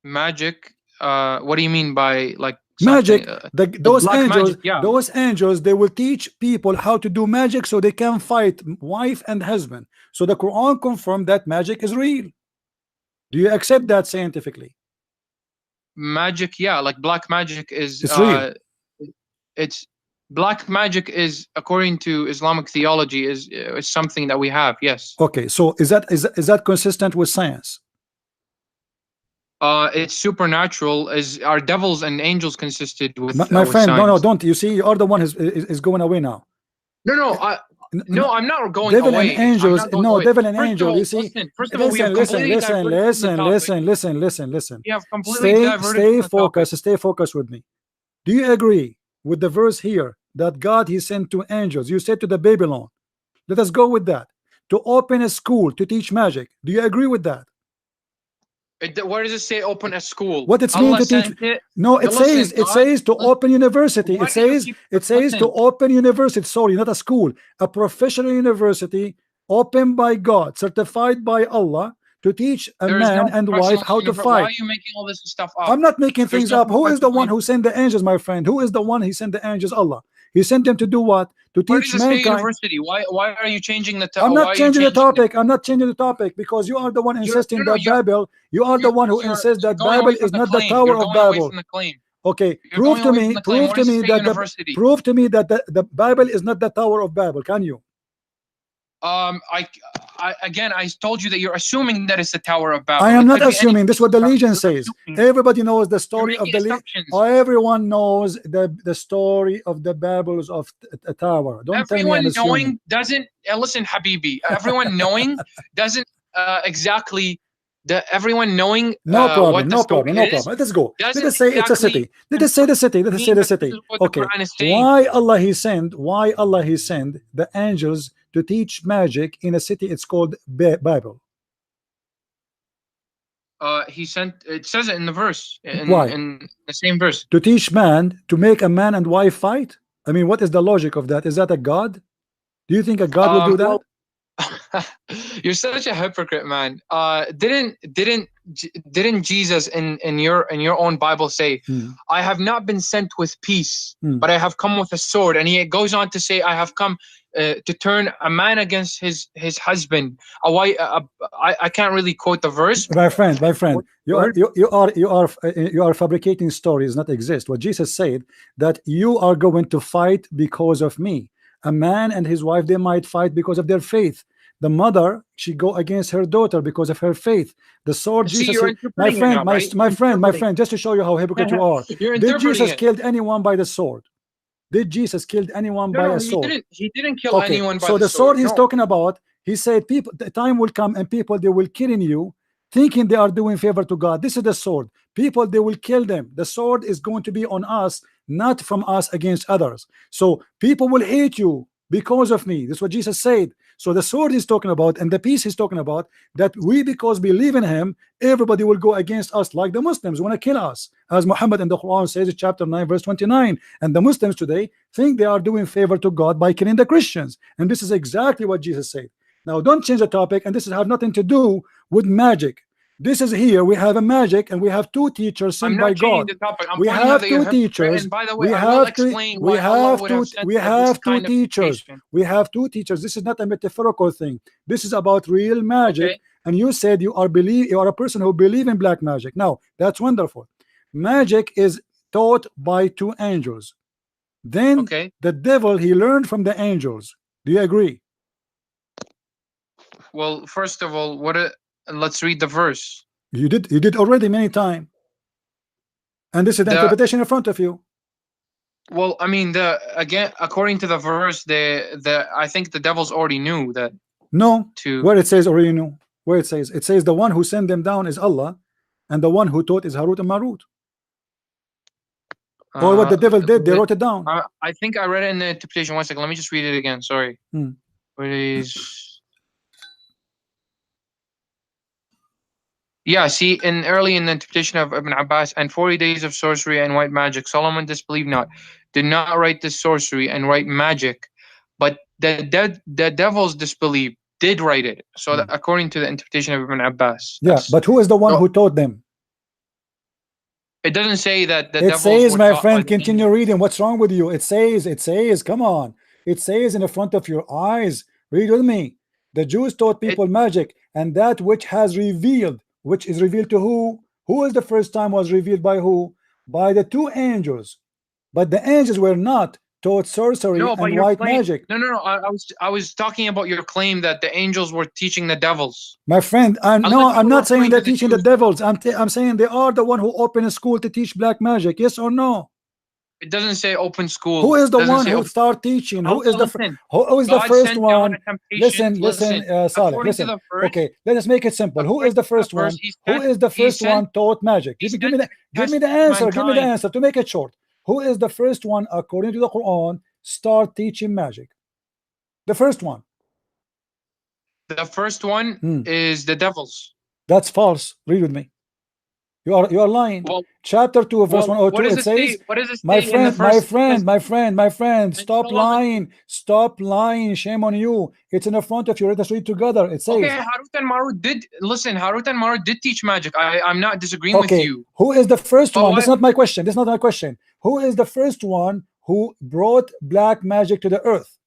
Magic. What do you mean by like Magic, something? those black angels, magic, yeah. those angels, they will teach people how to do magic so they can fight wife and husband. So the Quran confirmed that magic is real. Do you accept that scientifically? Magic, yeah, like black magic is It's real. It's black magic is, according to Islamic theology, is something that we have. Yes. Okay, so is that consistent with science? It's supernatural. As our devils and angels consisted with My with friend, science. no, don't. You see, you are the one is going away now. No, I'm not going devil away. And angels, no, devil and first angel. All, you see, first of all, we have completely listen. We have completely Stay focused with me. Do you agree with the verse here that God he sent two angels? You said to the Babylon. Let us go with that. To open a school to teach magic. Do you agree with that? Where does it say open a school? What it's mean to teach? No, it says to open university. It says to open university. Sorry, not a school, a professional university opened by God, certified by Allah, to teach a man and wife how to fight. Why are you making all this stuff up? I'm not making things up. Who is the one who sent the angels, my friend? Who is the one he sent the angels? Allah. He sent them to do what? To teach mankind. University. Why are you changing the topic? I'm not changing the topic. I'm not changing the topic because you are the one insisting that Babel. You are the one who insists that Babel is not the Tower of Babel. Okay, prove to me that the Bible is not the Tower of Babel. Can you? Again, I told you that you're assuming that it's the Tower of Babel. I am not assuming. This is what the legend says. Everybody knows the story of the everyone knows the story of the Babels of the Tower. Don't tell me I'm assuming. Everyone knowing doesn't listen, Habibi. Everyone knowing doesn't exactly. Everyone knowing. No problem. Let us go. Let us say it's a city. Let us say the city. Okay. Why Allah he sent the angels to teach magic in a city? It's called Babel. He sent. It says it in the verse. Why? In the same verse. To teach man to make a man and wife fight. I mean, what is the logic of that? Is that a God? Do you think a God will do that? Well, you're such a hypocrite, man. Didn't Jesus in your own Bible say, I have not been sent with peace, but I have come with a sword? And he goes on to say, I have come to turn a man against his husband. I can't really quote the verse. My friend, you are fabricating stories not exist. What Jesus said, that you are going to fight because of me. A man and his wife, they might fight because of their faith. The mother, she go against her daughter because of her faith. The sword, Jesus said, my friend, just to show you how hypocrite you are. Did Jesus kill anyone by the sword? Did Jesus kill anyone by a sword? He didn't kill anyone by the sword. So the sword he's talking about, he said, people, the time will come and people, they will kill you, thinking they are doing favor to God. This is the sword. People, they will kill them. The sword is going to be on us, not from us against others. So people will hate you because of me. This is what Jesus said. So the sword he's talking about and the peace he's talking about, that we, because we believe in him, everybody will go against us, like the Muslims want to kill us, as Muhammad in the Quran says in chapter 9 verse 29. And the Muslims today think they are doing favor to God by killing the Christians, and this is exactly what Jesus said. Now don't change the topic, and this has nothing to do with magic. This is here we have a magic, and we have two teachers sent by God. The topic. I'm we pointing out have that you two have teachers. And by the way, We I will have to. explain We why Allah have would to. have sent We this have two kind of teachers. education. We have two teachers. This is not a metaphorical thing. This is about real magic. Okay. And you said you are a person who believe in black magic. Now that's wonderful. Magic is taught by two angels. Then Okay. the devil, he learned from the angels. Do you agree? Well, first of all, let's read the verse. You did already many times. And this is the interpretation in front of you. Well, I mean, again, according to the verse, I think the devils already knew that. No, where it says already knew. Where it says the one who sent them down is Allah, and the one who taught is Harut and Marut. Or what the devil did, they wrote it down. I think I read it in the interpretation. 1 second, let me just read it again. Sorry. Where is? Yeah, see, early in the interpretation of Ibn Abbas, and 40 days of sorcery and white magic, Solomon disbelieved not, did not write this sorcery and write magic, but the devils disbelieved, did write it. So that, according to the interpretation of Ibn Abbas. Yeah, but who is the one who taught them? It doesn't say that the it devils says, were my taught friend, by continue reading. What's wrong with you? It says, come on. It says in the front of your eyes. Read with me. The Jews taught people magic, and that which has revealed, which is revealed to who? Who is the first time was revealed by who? By the two angels. But the angels were not taught sorcery and white magic. No. I was talking about your claim that the angels were teaching the devils. My friend, I'm not saying they're teaching the devils. I'm saying they are the one who opened a school to teach black magic. Yes or no? It doesn't say open school. Who is the one who start teaching? Who is the first one? Listen, Salih, listen. Okay, let us make it simple. Who is the first one? Who is the first one taught magic? Give me the answer. Give me the answer to make it short. Who is the first one, according to the Quran, start teaching magic? The first one. The first one is the devils. That's false. Read with me. You are lying. Well, chapter 2 verse 102, it says, my friend, stop lying. Stop lying. Shame on you. It's in the front of you. Let us read together. It says, okay, Harut and Marut did teach magic. I'm not disagreeing with you. Who is the first one? That's not my question. That's not my question. Who is the first one who brought black magic to the earth?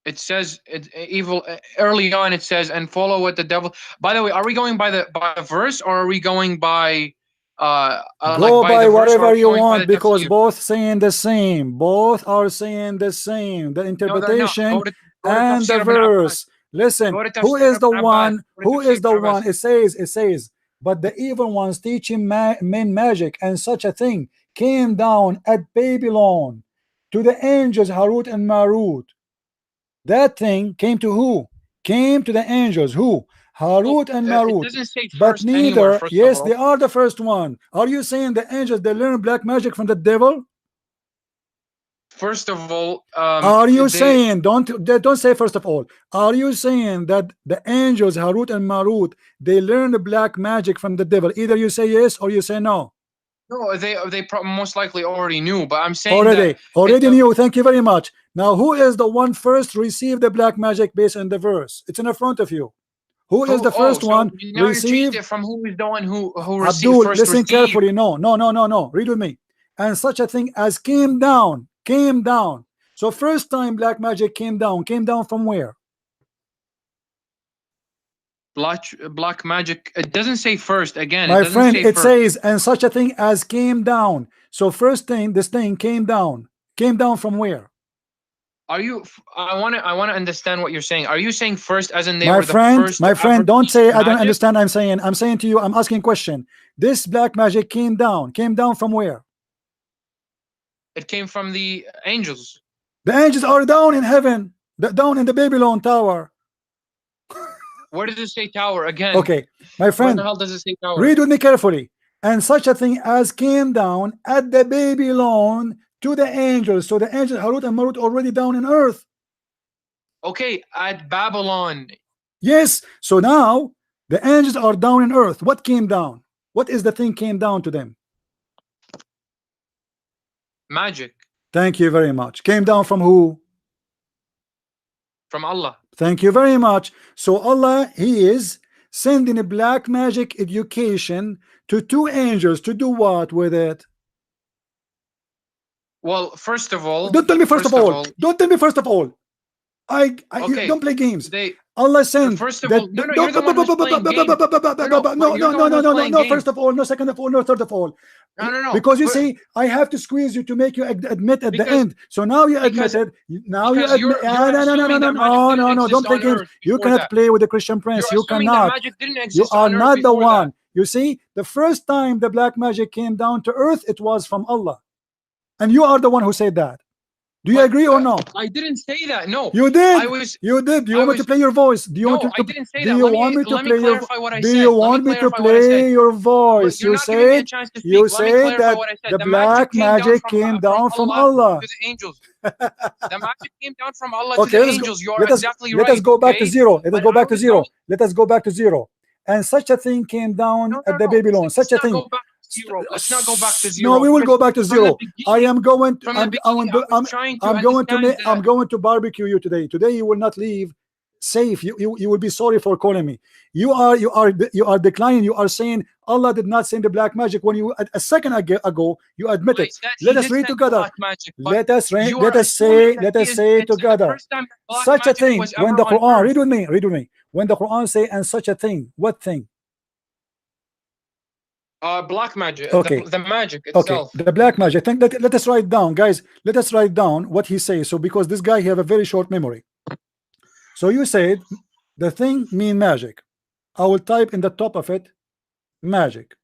It says evil early on. It says, and follow what the devil. By the way, are we going by the verse, or are we going by go by whatever you want, because both saying the same. Both are saying the same. The interpretation and the verse. Listen, who is the one? Who is the one? It says, but the evil ones teaching men magic, and such a thing came down at Babylon to the angels Harut and Marut. That thing came to who? Came to the angels. Who? Harut and Marut. But neither. Yes, they are the first one. Are you saying the angels, they learn black magic from the devil? First of all, are you saying, don't say first of all, are you saying that the angels Harut and Marut, they learn the black magic from the devil? Either you say yes or you say no. No, they most likely already knew, but I'm saying already knew. Thank you very much. Now, who is the one first received the black magic based on the verse? It's in the front of you. Who is the first one received? From who is the one who received Abdul, first? Listen carefully. No. Read with me. And such a thing as came down. So first time black magic came down from where? Black magic. It doesn't say first. Again, my friend, it says, and such a thing as came down. So first thing, this thing came down from where? Are you? I want to understand what you're saying. Are you saying first, as in they were the first? My friend, don't say I don't understand. I'm saying to you, I'm asking a question. This black magic came down from where? It came from the angels. The angels are down in heaven, down in the Babylon tower. Where does it say tower again? Okay, my friend, where the hell does it say tower? Read with me carefully. And such a thing as came down at the Babylon to the angels. So the angels Harut and Marut already down in earth. Okay, at Babylon. Yes. So now the angels are down in earth. What came down? What is the thing came down to them? Magic. Thank you very much. Came down from who? From Allah. Thank you very much. So Allah, He is sending a black magic education to two angels to do what with it? Well, first of all, don't tell me first of all. Don't tell me first of all. Okay, don't play games. They, Allah sent first of that, all, no, you're the one who's playing games. no, first of all, no, second of all, no, third of all. No. Because you see, I have to squeeze you to make you admit at the end. So now you admitted. Now you admit. No, don't play games. You cannot play with the Christian Prince. You cannot. You are not the one. You see, the first time the black magic came down to earth, it was from Allah, and you are the one who said that. Do you agree or no? I didn't say that. No, you did. You did. Do you want me to play your voice? Do you want to? I didn't say do that. you want me to play your? Do you want me to play your voice? You said that the black magic came down from Allah. To the angels. The magic came down from Allah to the angels. You are exactly right. Let us go back to zero. Let us go back to zero. Let us go back to zero. And such a thing came down at the Babylon. Such a thing. Let's not go back to zero. No, we will go back to zero. I am going to. I'm going to barbecue you today. Today you will not leave safe. You will be sorry for calling me. You are declining. You are saying Allah did not send the black magic when you a second ago you admitted. Let us read together. Let us say together. Such a thing when the Quran. Read with me. When the Quran say and such a thing. What thing? Black magic. Okay. The magic itself. Okay. The black magic. I think that let us write down, guys. Let us write down what he says. So because this guy have a very short memory. So you said the thing mean magic. I will type in the top of it magic.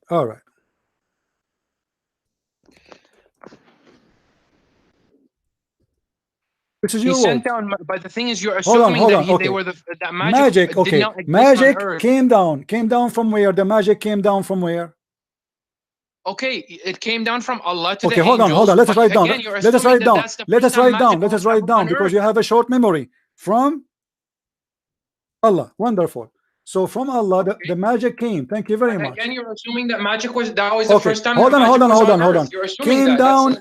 All right. This is your sent down, but the thing is, you're assuming they were that magic. Okay, magic came down from where? The magic came down from where? Okay, it came down from Allah to the angels. Okay, hold on. Let us write down. Let us write down. Let us write down because you have a short memory. From Allah, wonderful. So from Allah, the magic came. Thank you very much. Again, you're assuming that magic was the first time. Hold on. Came down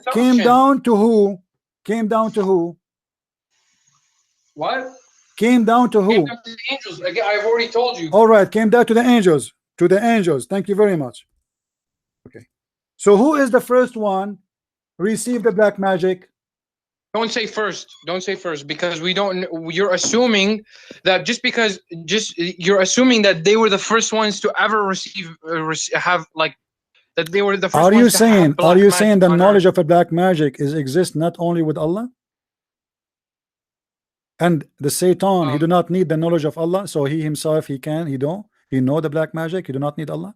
to who? Came down to who? What? Came down to who? Came down to the angels. Again, I've already told you. All right, came down to the angels. To the angels. Thank you very much. Okay. So who is the first one received the black magic? Don't say first. Don't say first because we don't. You're assuming that you're assuming that they were the first ones to ever have like that they were the first. Are you saying the knowledge of a black magic exists not only with Allah? And the Satan, he do not need the knowledge of Allah, so he himself, he know the black magic, he do not need Allah.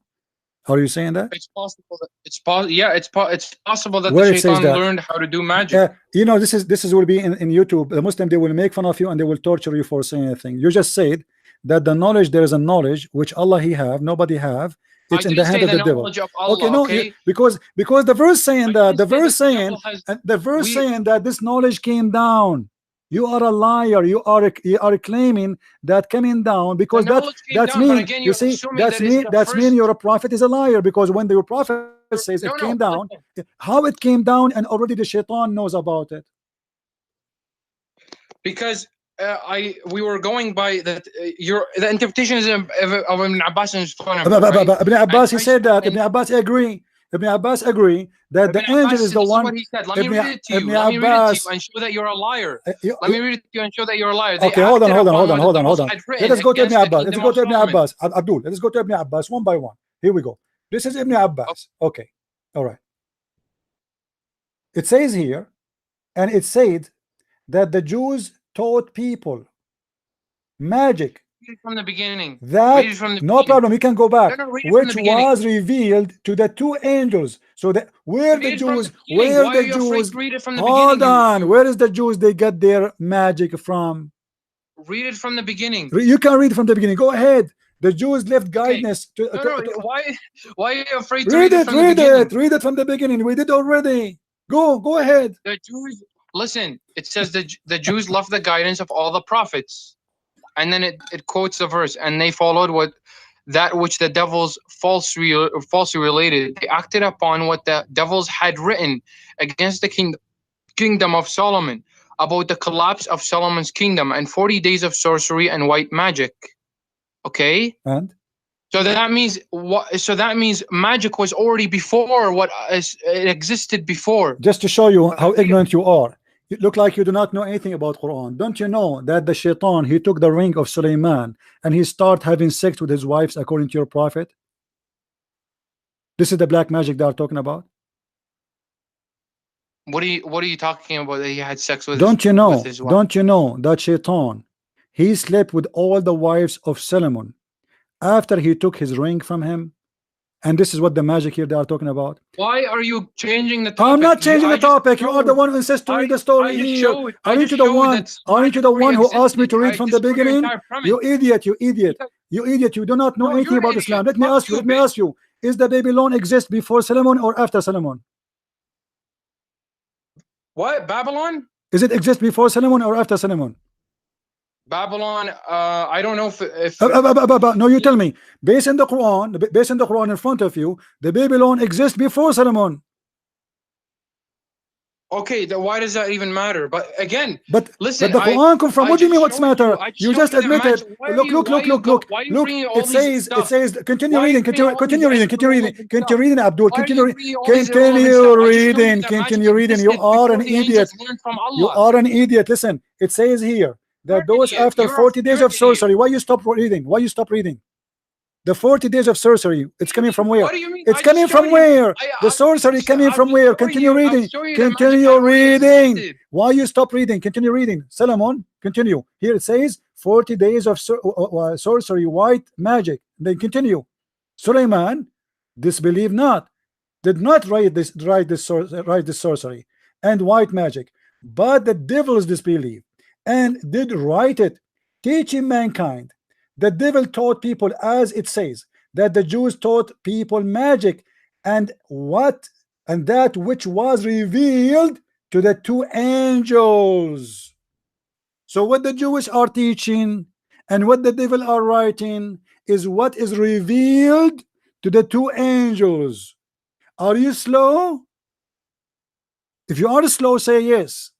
Are you saying that? It's possible that it's possible that the Satan learned how to do magic. You know, this will be in YouTube. The Muslim, they will make fun of you and they will torture you for saying anything. You just said that the knowledge, there is a knowledge which Allah he have, nobody have. It's in the hand of the devil. Okay, because the verse saying that saying that this knowledge came down. You are a liar. You are claiming that coming down because that's mean. You see, that's mean your prophet is a liar because when the prophet says it came down, how it came down and already the shaitan knows about it. Because we were going by that the interpretation is of Ibn Abbas and Ibn Abbas he said that Ibn Abbas agree. Ibn Abbas agree that the angel is the one. What he said. Let me read it to you. Let me read it to you and show that you're a liar. Let me read it to you and show that you're a liar. Okay, hold on. Let us go to Ibn Abbas. Let's go to Ibn Abbas. Abdul, let us go to Ibn Abbas one by one. Here we go. This is Ibn Abbas. Okay, all right. It says here, and it said that the Jews taught people magic. From the beginning. No problem. You can go back. Which was revealed to the two angels. So that where the Jews, hold on. Where is the Jews? They get their magic from. Read it from the beginning. You can read from the beginning. Go ahead. The Jews left guidance. Why are you afraid to read it? Read it from the beginning. We did already. Go ahead. The Jews. listen. It says the Jews left the guidance of all the prophets, and then it quotes the verse, and they followed that which the devils falsely related. They acted upon what the devils had written against the kingdom of Solomon, about the collapse of Solomon's kingdom, and 40 days of sorcery and white magic. Okay. And So that means what? So that means magic was already before it existed before. just to show you how ignorant you are, you look like you do not know anything about Quran. Don't you know that the shaitan, he took the ring of Suleiman and he started having sex with his wives according to your prophet? This is the black magic they are talking about. What are you talking about? That he had sex with? Don't you know? His wife? Don't you know that shaitan, he slept with all the wives of Solomon after he took his ring from him? And this is what the magic here they are talking about. Why are you changing the topic? I'm not changing the topic. You are the one who insists to read the story here. Aren't you the one who asked me to read from the beginning? You idiot, you idiot, you idiot. You do not know anything about Islam. Let me ask you, is the Babylon exist before Solomon or after Solomon? What? Babylon? Is it exist before Solomon or after Solomon? Babylon, I don't know if no, you tell me. Based on the Quran in front of you, the Babylon exists before Solomon. Okay, then why does that even matter? But again, but listen, the Quran come from. What do you mean? What's matter? You just admitted. Look. It says. Continue reading. Continue reading. Abdul. Continue reading. You are an idiot. You are an idiot. Listen. It says here that those after 40 days of sorcery. Why you stop reading? The 40 days of sorcery, it's coming from where? What do you mean? It's coming from where? The sorcery coming from where? Continue reading. Continue reading. Why you stop reading? Continue reading. Solomon, continue. Here it says 40 days of sorcery, white magic. Then continue. Suleiman disbelieved not, did not write this sorcery and white magic, but the devils disbelieved and did write it, teaching mankind. The devil taught people, as it says, that the Jews taught people magic and that which was revealed to the two angels. So what the Jewish are teaching and what the devil are writing is what is revealed to the two angels. Are you slow? If you are slow, say yes.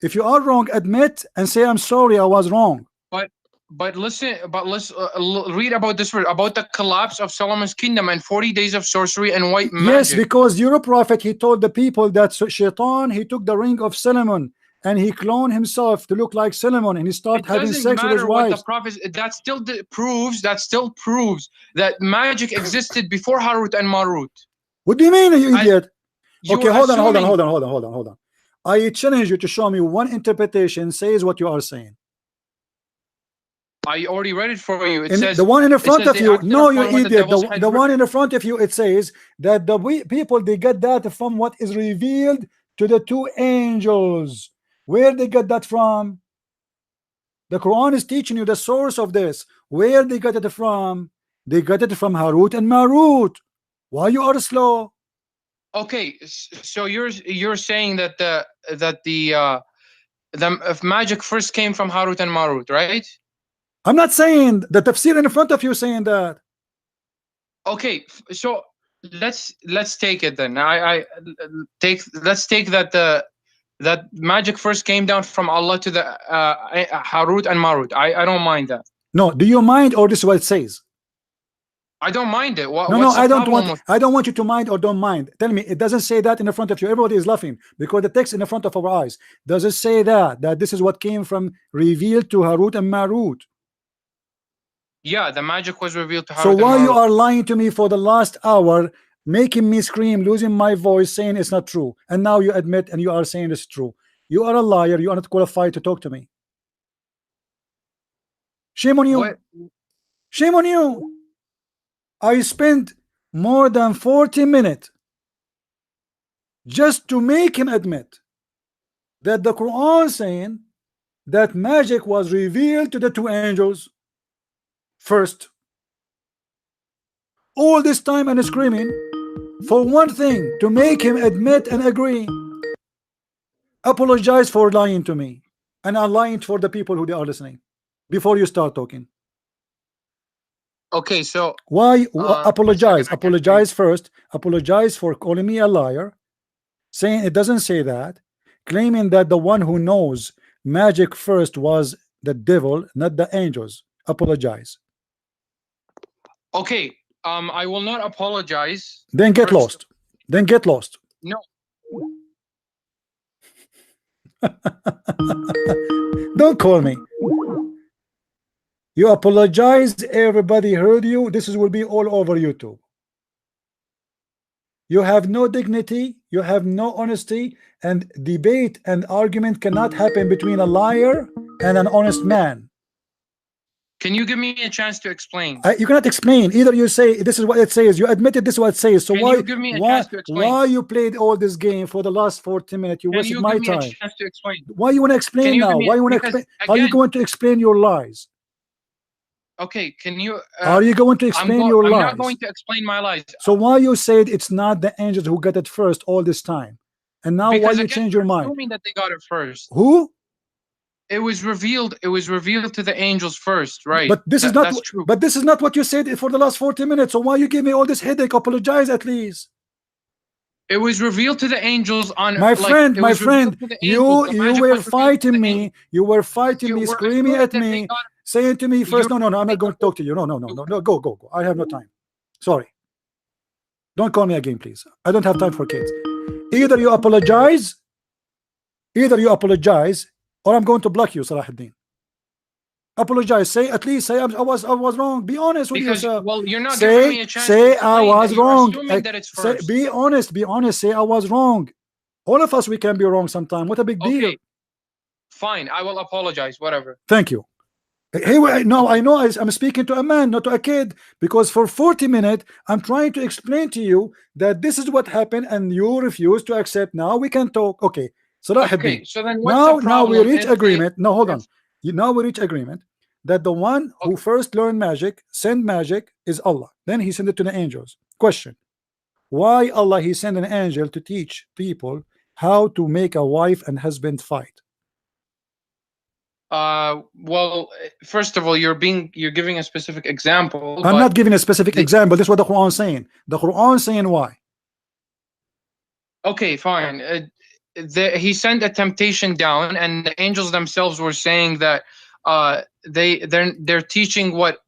If you are wrong, admit and say I'm sorry, I was wrong. But listen, let's read about this word, about the collapse of Solomon's kingdom and 40 days of sorcery and white magic. Yes, because your prophet, he told the people that shaitan, he took the ring of Solomon and he cloned himself to look like Solomon and he started having sex with his wives. The prophets, that still proves that magic existed before Harut and Marut. What do you mean, you idiot? Okay, hold on. I challenge you to show me one interpretation says what you are saying. I already read it for you. It says the one in the front of you. No, you idiot. The one in the front of you. It says that the people, they get that from what is revealed to the two angels. Where they get that from? The Quran is teaching you the source of this. Where they got it from? They got it from Harut and Marut. Why you are slow? Okay, so you're saying that the magic first came from Harut and Marut, right? I'm not saying the tafsir in front of you saying that. Okay, so let's take it then. Let's take that magic first came down from Allah to the Harut and Marut. I don't mind that. No, do you mind, or this is what it says? I don't mind it. No, I don't want you to mind or don't mind. Tell me, it doesn't say that in the front of you. Everybody is laughing because the text in the front of our eyes does it say that this is what came from, revealed to Harut and Marut. Yeah, the magic was revealed to Harut. So why you are lying to me for the last hour, making me scream, losing my voice, saying it's not true, and now you admit and you are saying it's true? You are a liar. You are not qualified to talk to me. Shame on you. What? Shame on you. I spent more than 40 minutes just to make him admit that the Quran saying that magic was revealed to the two angels first. All this time and screaming for one thing, to make him admit and agree. Apologize for lying to me, and I'm lying for the people who they are listening before you start talking. Okay, so Why one second, apologize? I can't hear you. Apologize first. Apologize for calling me a liar, saying it doesn't say that, claiming that the one who knows magic first was the devil, not the angels. Apologize. Okay, I will not apologize. Then get First, lost. Then get lost. no. Don't call me. You apologize. Everybody heard you. This will be all over YouTube. You have no dignity. You have no honesty. And debate and argument cannot happen between a liar and an honest man. Can you give me a chance to explain? You cannot explain. Either you say this is what it says. You admitted this is what it says. So Can you give me a chance to explain? why you played all this game for the last 40 minutes? You wasted my time. Can you give me a chance to explain? Why you want to explain now? Why you want to explain? How are you going to explain your lies? Okay, can you? Are you going to explain your lies? I'm not going to explain my lies. So why you said it's not the angels who got it first all this time, and now Because why you change your mind? Assuming that they got it first. Who? It was revealed. It was revealed to the angels first, right? But this is not. That's true. But this is not what you said for the last 40 minutes. So why you give me all this headache? Apologize at least. It was revealed to the angels on my friend. You were fighting me. You were fighting me, screaming at me, saying to me first. No, I'm not going to talk to you. No. Go. I have no time. Sorry. Don't call me again, please. I don't have time for kids. Either you apologize, or I'm going to block you, Salahuddin. Apologize. Say at least say I was wrong. Be honest with yourself. Well, you're not giving me a chance. Say I was wrong. That it's first. Be honest. Say I was wrong. All of us, we can be wrong sometime. What a big deal. Fine. I will apologize. Whatever. Thank you. Hey, no, I know I'm speaking to a man, not to a kid, because for 40 minutes I'm trying to explain to you that this is what happened, and you refuse to accept. Now we can talk. Okay. So that okay. So then what's now we reach agreement. No, hold on. Now we reach agreement that the one who first learned magic, sent magic, is Allah. Then he sent it to the angels. Question: why Allah he sent an angel to teach people how to make a wife and husband fight? Well, first of all, you're giving a specific example. I'm not giving a specific example. This is what the Quran is saying. The Quran is saying why. Okay, fine. He sent a temptation down, and the angels themselves were saying that they're teaching what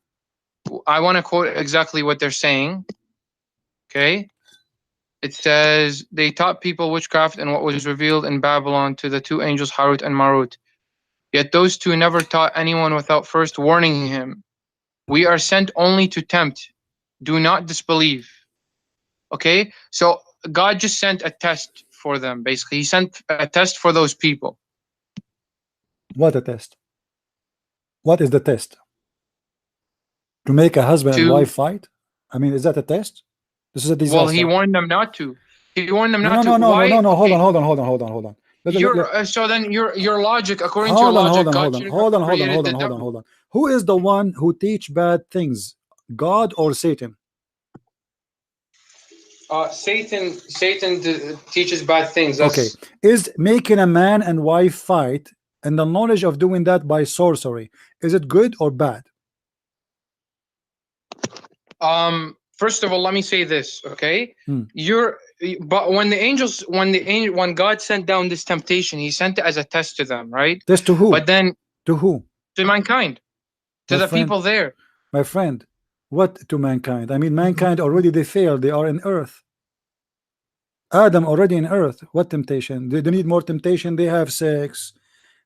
I want to quote exactly what they're saying. Okay, it says they taught people witchcraft and what was revealed in Babylon to the two angels Harut and Marut. Yet those two never taught anyone without first warning him. We are sent only to tempt. Do not disbelieve. Okay, so God just sent a test for them. Basically, he sent a test for those people. What a test? What is the test? To make a husband and wife fight? I mean, is that a test? This is a disaster. Well, he warned them not to. He warned them not to. No. Hold on. So then your logic, according to your logic, hold on. Who is the one who teach bad things? God or Satan? Satan teaches bad things. Okay. Is making a man and wife fight and the knowledge of doing that by sorcery, is it good or bad? First of all, let me say this, okay? But when God sent down this temptation, he sent it as a test to them, right? Test to who? But then to who? To mankind, to the people there. My friend, what to mankind? I mean, mankind already, they failed. They are in earth. Adam already in earth. What temptation? They need more temptation. They have sex,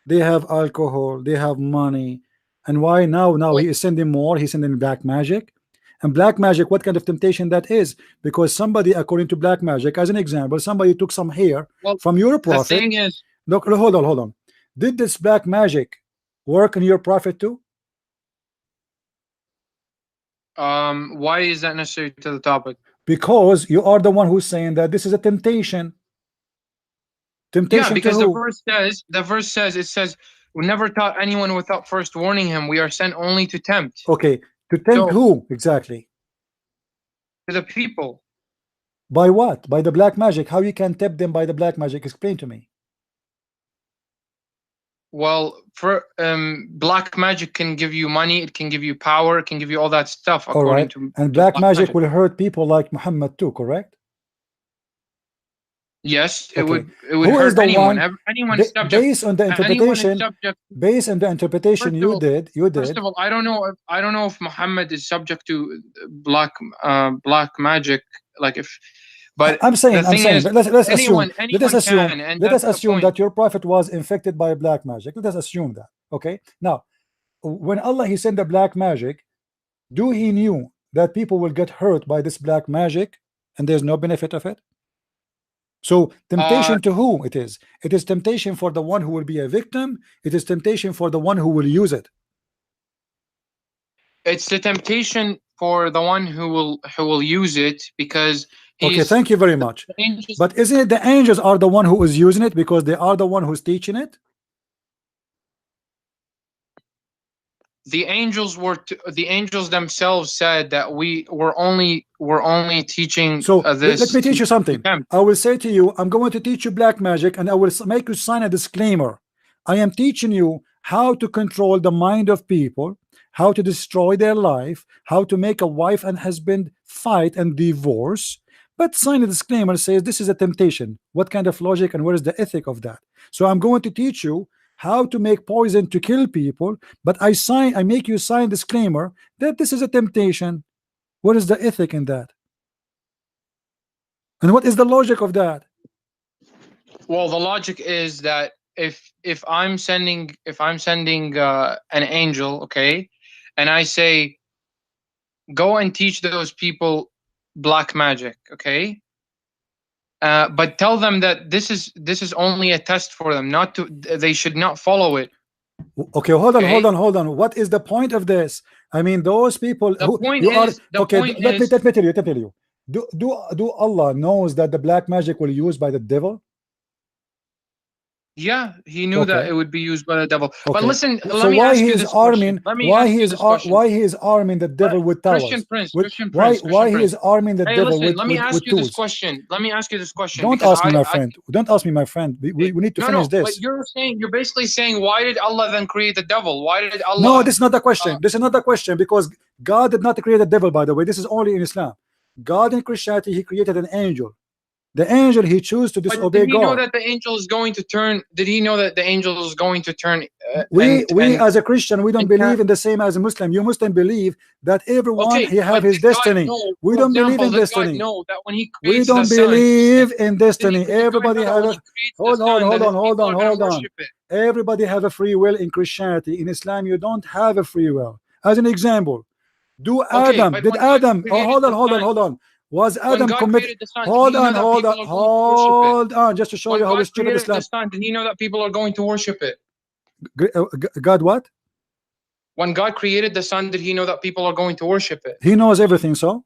they have alcohol, they have money. And why now he is sending more? He's sending black magic. And black magic, what kind of temptation that is? Because somebody, according to black magic, as an example, somebody took some hair from your prophet. The thing is, look, hold on. Did this black magic work on your prophet too? Why is that necessary to the topic? Because you are the one who's saying that this is a temptation. Yeah, because the verse says we never taught anyone without first warning him. We are sent only to tempt. Okay. To tempt who exactly? To the people. By what? By the black magic. How you can tempt them by the black magic? Explain to me. Well, for black magic can give you money, it can give you power, it can give you all that stuff All according right, and to black black magic magic. will hurt people like Muhammad too, correct? Yes, Okay, it would who is hurt the anyone. one Anyone is subject. based on the Anyone is interpretation? subject. Based on the interpretation First of all, you first did. of all, I don't know if Muhammad is subject to black magic. Like if, but I'm the saying, thing is, let's assume, anyone can, and let us that's the assume point. that your prophet was infected by black magic. Let us assume that. Okay, now when Allah he sent the black magic, do he knew that people will get hurt by this black magic, and there's no benefit of it? So Uh, temptation to who it is? It is temptation for the one who will be a victim. It is temptation for the one who will use it. it's the temptation for the one who will use it because Okay, he's thank you very much. angels. But isn't it the angels are the one who is using it because they are the one who's teaching it? The angels themselves said that we're only teaching So let this me teach you to something. them. I will say to you, I'm going to teach you black magic, and I will make you sign a disclaimer. I am teaching you how to control the mind of people, how to destroy their life, how to make a wife and husband fight and divorce. But sign a disclaimer says this is a temptation. What kind of logic and where is the ethic of that? So I'm going to teach you how to make poison to kill people, but I make you sign disclaimer that this is a temptation. What is the ethic in that? And what is the logic of that? Well, the logic is that if I'm sending an angel, okay, and I say go and teach those people black magic, okay, but tell them that this is only a test for them, not to they should not follow it. Okay, hold on, Okay, What is the point of this? I mean, those people the who point you are is the okay. point Let me is tell you. Do Allah knows that the black magic will be used by the devil? yeah, he knew that Okay, it would be used by the devil. But okay. listen, So let me why ask he you is this question. arming? Let me ask you this question. Why he is arming the devil with towers? With why Christian he Prince. is arming the Hey, devil listen, let me ask with you this tools? question. Let me ask you this question Don't because ask me, my friend. Don't ask me, my friend. We need to no, finish no, but this. you're basically saying, why did Allah then create the devil? Why did No, Allah? this is not the question. This is not the question because God did not create the devil, by the way. This is only in Islam. God in Christianity, he created an angel. The angel, he chose to But did disobey he know God. that the angel is going to turn? Did he know that the angel is going to turn? We as a Christian, we don't and believe in the same as a Muslim. You Muslim believe that everyone okay, he have but his did God destiny. know? We For don't believe example, in did God destiny. know that when He We creates the don't sun? believe in destiny. Did God Everybody know that have when a He creates the sun that His people are going to hold on. worship it? Everybody have a free will in Christianity. In Islam, you don't have a free will. As an example, Okay, but did when God Adam, oh, created the sun, hold on. Was when Adam God commit? created the sun, did He know that people are going to worship it? Just to show When you how God stupid created the Islam. sun, did He know that people are going to worship it? God what? When God created the sun, did He know that people are going to worship it? He knows everything, so.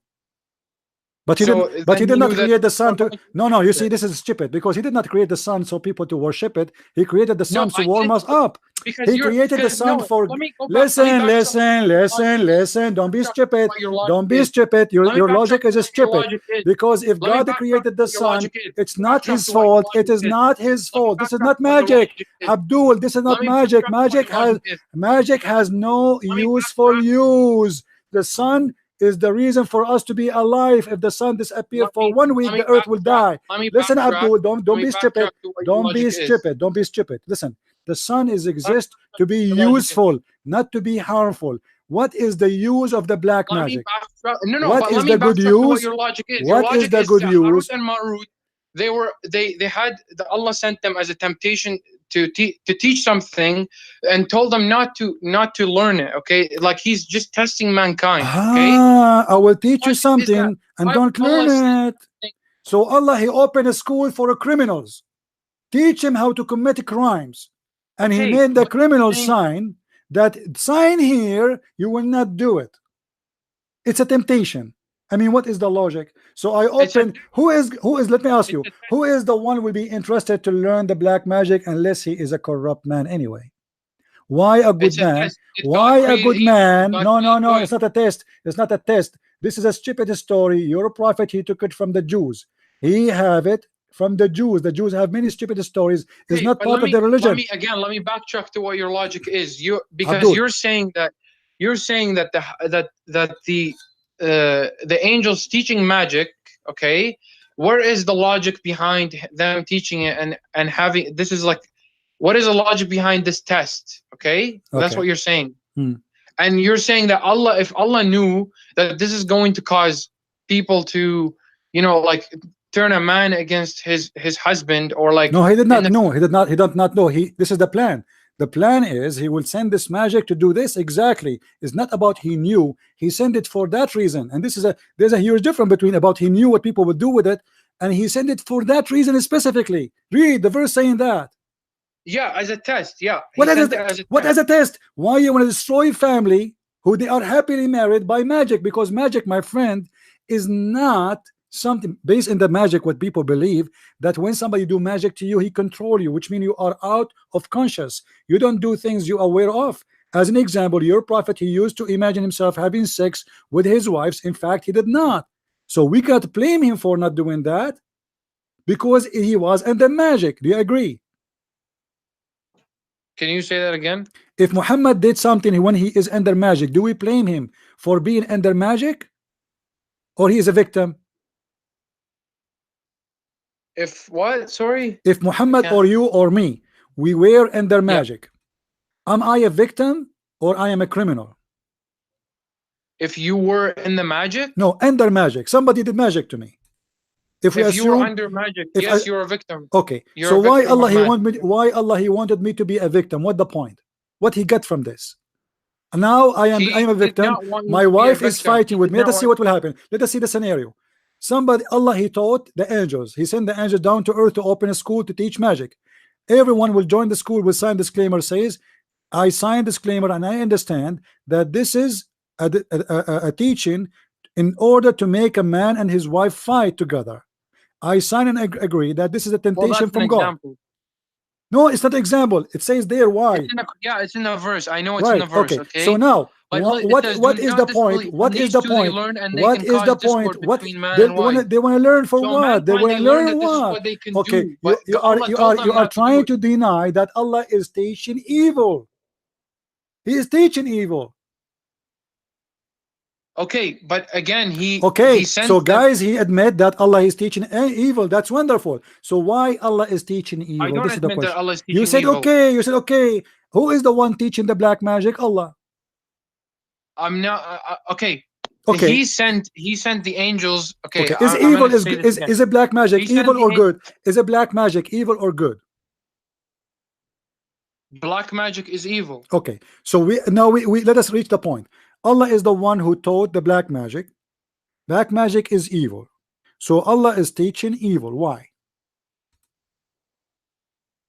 But he didn't. So But then he He did knew not that create the people are sun to. going to No, no. You worship see, it. this is stupid because he did not create the sun so people to worship it. He created the No, sun to I warm did us up. because He you're created the because sun no. for. Let me go back. Let me Listen, backtrack. listen. Don't be stupid. What your logic Don't be is. stupid. Let me Your backtrack logic to is what your stupid logic is. because if Let me God backtrack created to the what your sun, logic is. it's not Backtrack his to what your fault. It logic is is. not his Let me fault. This is backtrack not to what your magic. logic is. Abdul, this is Let not me magic. backtrack to what your logic is. Magic has no Let me useful backtrack. use. The sun is the reason for us to be alive. If the sun disappear for 1 week, Let the me earth will backtrack. die. Let me Listen, backtrack. Abdul, Let don't me be stupid. backtrack to what your logic is. Don't be stupid. Listen, the sun is Let me exist backtrack to to be what your logic is. useful, not to be harmful. What is the use of the black Let me magic? backtrack. No, What but is let me the good backtrack to what use? your logic is. Your What is logic the is good Harut use? and Marut. They had Allah sent them as a temptation to teach something and told them not to learn it. Okay, like He's just testing mankind. Okay, I will teach you logic is that something and why would don't learn Allah send it. So Allah, he opened a school for criminals. Teach him how to commit crimes. And he okay, made the but criminal saying sign that sign here, you will not do it. It's a temptation. I mean, what is the logic? So I it's a open who is let me ask it's you, a who is the one will be interested to learn the black magic unless he is a corrupt man anyway? Why a good it's a man? test. Did God Why a create good evil? Did man? God No, create good? it's not a test. It's not a test. This is a stupid story. Your prophet, he took it from the Jews. He have it from the Jews. The Jews have many stupid stories. It's Okay, not but part of their religion. let me backtrack to what your logic is. Because Abdul. you're saying that the angels teaching magic. Okay, where is the logic behind them teaching it and having this is like, what is the logic behind this test? Okay, that's Okay. what you're saying. Hmm. And you're saying that if Allah knew that this is going to cause people to, like, turn a man against his husband, or like, No, he did in not the know. He did not know. This is the plan. The plan is he will send this magic to do this exactly. It's not about he knew. He sent it for that reason. And there's a huge difference between about he knew what people would do with it, and he sent it for that reason specifically. Read the verse saying that. Yeah, as a test. Yeah, What as a test? Why you want to destroy family who they are happily married by magic? Because magic, my friend, is not something based in the magic. What people believe, that when somebody do magic to you, he control you, which means you are out of conscious. You don't do things you are aware of. As an example, your prophet, he used to imagine himself having sex with his wives. In fact, he did not. So we can't blame him for not doing that because he was under magic. Do you agree? Can you say that again? If Muhammad did something when he is under magic, do we blame him for being under magic, or he is a victim? If what? Sorry. If Muhammad or you or me, we were under magic, am I a victim or I am a criminal? If you were in the magic? No, under magic. Somebody did magic to me. If we assume you were under magic, yes, you're a victim. Okay, you're so why Allah he wanted me to be a victim? What the point? What he got from this? Now I am a victim. My wife is fighting with me. Let us see what will happen. Let us see the scenario. Allah, he taught the angels. He sent the angels down to earth to open a school to teach magic. Everyone will join the school will sign disclaimer, says, I sign disclaimer and I understand that this is a teaching in order to make a man and his wife fight together. I sign and agree that this is a temptation from God. No, it's not an example. It says there why. It's in the verse. I know it's in the verse. Okay. So now, what is the point? What is the point? What is the point? What they want to learn for what? They want to learn what? Okay, you are trying to deny that Allah is teaching evil. He is teaching evil. Okay, but again, he so guys, he admit that Allah is teaching evil. That's wonderful. So why Allah is teaching evil? I don't this is the admit question. That Allah is teaching you said evil. Okay. You said okay. Who is the one teaching the black magic? Allah. I'm not okay. Okay. He sent the angels. Okay. Is evil is a black magic evil or good? Is a black magic evil or good? Black magic is evil. Okay. So we let us reach the point. Allah is the one who taught the black magic. Black magic is evil. So Allah is teaching evil. Why?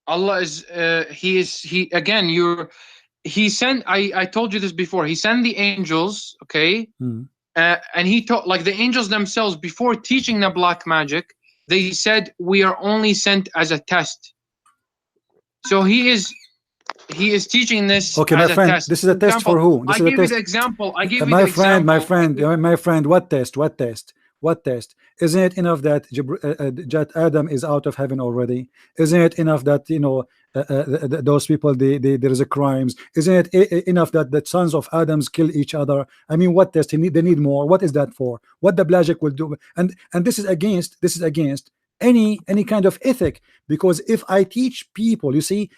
Allah is he sent, I told you this before, he sent the angels, okay? And he taught, like, the angels themselves, before teaching the black magic, they said we are only sent as a test. So he is teaching this. Okay, my friend, this is a test for who? I gave you the example. My friend, what test? Isn't it enough that Adam is out of heaven already? Isn't it enough that those people there is a crimes? Isn't it enough that the sons of Adams kill each other? I mean, what test? They need more. What is that for? What the blagic will do? And this is against any kind of ethic, because if I teach people, you see,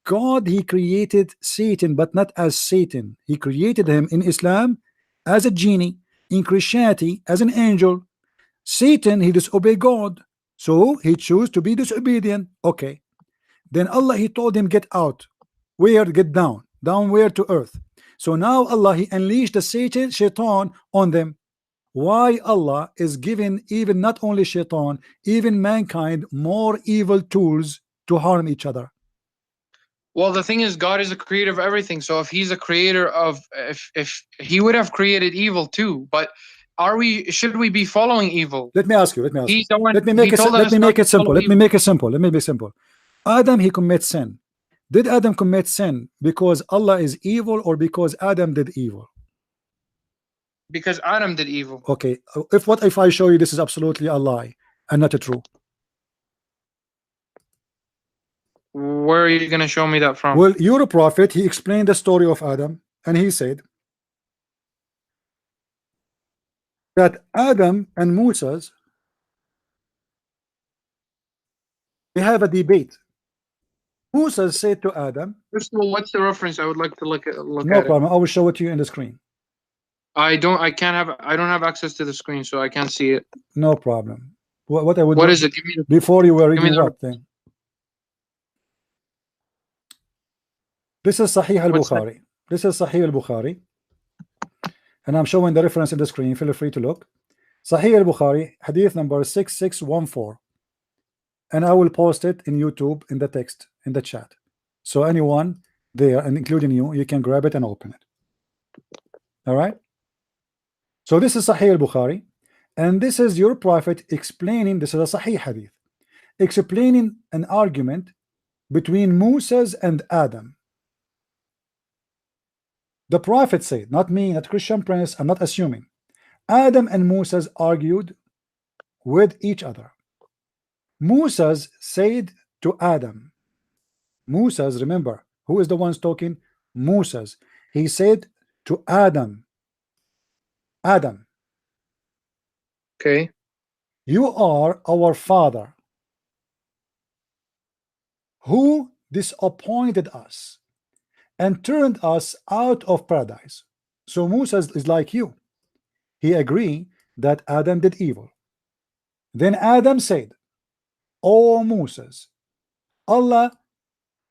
God, he created Satan, but not as Satan. He created him in Islam as a genie, in Christianity as an angel. Satan, he disobeyed God, so he chose to be disobedient. Okay, then Allah, he told him, get out. Where? Get down where? To earth. So now Allah, he unleashed the shaitan on them. Why Allah is giving even not only shaitan, even mankind, more evil tools to harm each other? Well, the thing is, God is the creator of everything. So if he's a creator of, if he would have created evil too, but should we be following evil? Let me ask you. Let me make it simple. Adam, he commits sin. Did Adam commit sin because Allah is evil, or because Adam did evil? Because Adam did evil. Okay. If I show you this is absolutely a lie and not a true? where are you going to show me that from? Well, you're a prophet. He explained the story of Adam, and he said that Adam and Moses, they have a debate. Moses said to Adam, First of all, what's the reference? I would like to look no at it. problem, I will show it to you in the screen. I don't have access to the screen, so I can't see it. No problem. What I would What do is it? Give me the, before you were give me reading the, what thing? This is Sahih what's that? al-Bukhari. This is Sahih al-Bukhari, and I'm showing the reference in the screen. Feel free to look. Sahih al-Bukhari, hadith number 6614, and I will post it in YouTube in the text in the chat. So anyone there, and including you, you can grab it and open it. All right. So this is Sahih al-Bukhari, and this is your prophet explaining. This is a Sahih hadith, explaining an argument between Moses and Adam. The prophet said, not me, not Christian Prince, I'm not assuming. Adam and Moses argued with each other. Moses said to Adam, Moses, remember, who is the one talking? Moses. He said to Adam, Adam, Okay. you are our father, who disappointed us and turned us out of paradise. So Moses is like you. He agreed that Adam did evil. Then Adam said, O Moses, Allah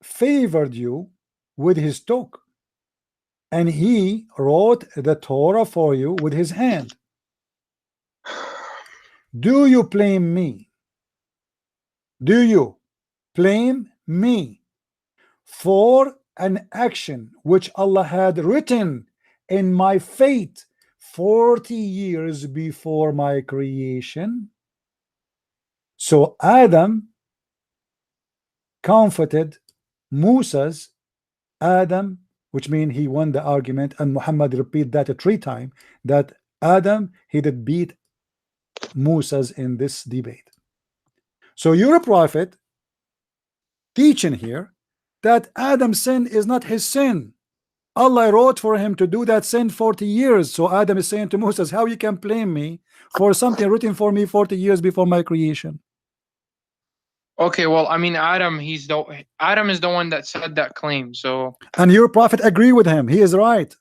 favored you with his talk, and he wrote the Torah for you with his hand. Do you blame me? Do you blame me for an action which Allah had written in my fate 40 years before my creation? So Adam comforted Moses, Adam, which means he won the argument, and Muhammad repeat that 3 times, that Adam, he did beat Moses in this debate. So you're a prophet teaching here that Adam's sin is not his sin. Allah wrote for him to do that sin 40 years. So Adam is saying to Moses, how you can blame me for something written for me 40 years before my creation? Okay, well, I mean, Adam is the one that said that claim. So, and your prophet agree with him. He is right.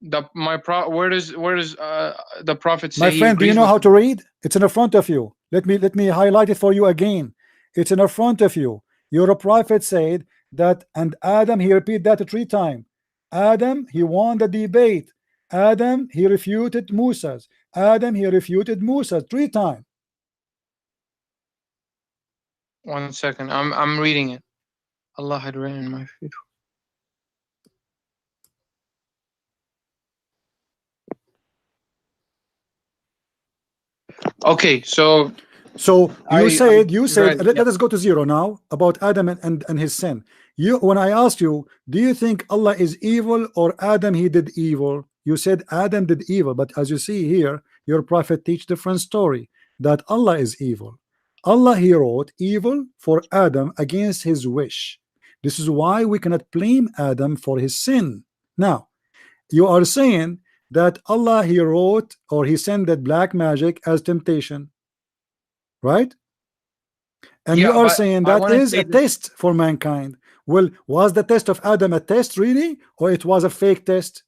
Where does the prophet say? My friend, do you know how to read? It's in the front of you. Let me highlight it for you again. It's in the front of you. Your prophet said that, and Adam, he repeat that 3 times. Adam, he won the debate. Adam, he refuted Moses. Adam, he refuted Moses 3 times. 1 second, I'm reading it. Allah had written in my feet. Okay, so you said let us go to 0 now about Adam and his sin. When I asked you, do you think Allah is evil or Adam he did evil? You said Adam did evil, but as you see here, your prophet teach different story, that Allah is evil. Allah, he wrote evil for Adam against his wish. This is why we cannot blame Adam for his sin. Now you are saying that Allah, he wrote or he sent that black magic as temptation, right? And you are saying that is a test for mankind. Well, was the test of Adam a test really, or it was a fake test?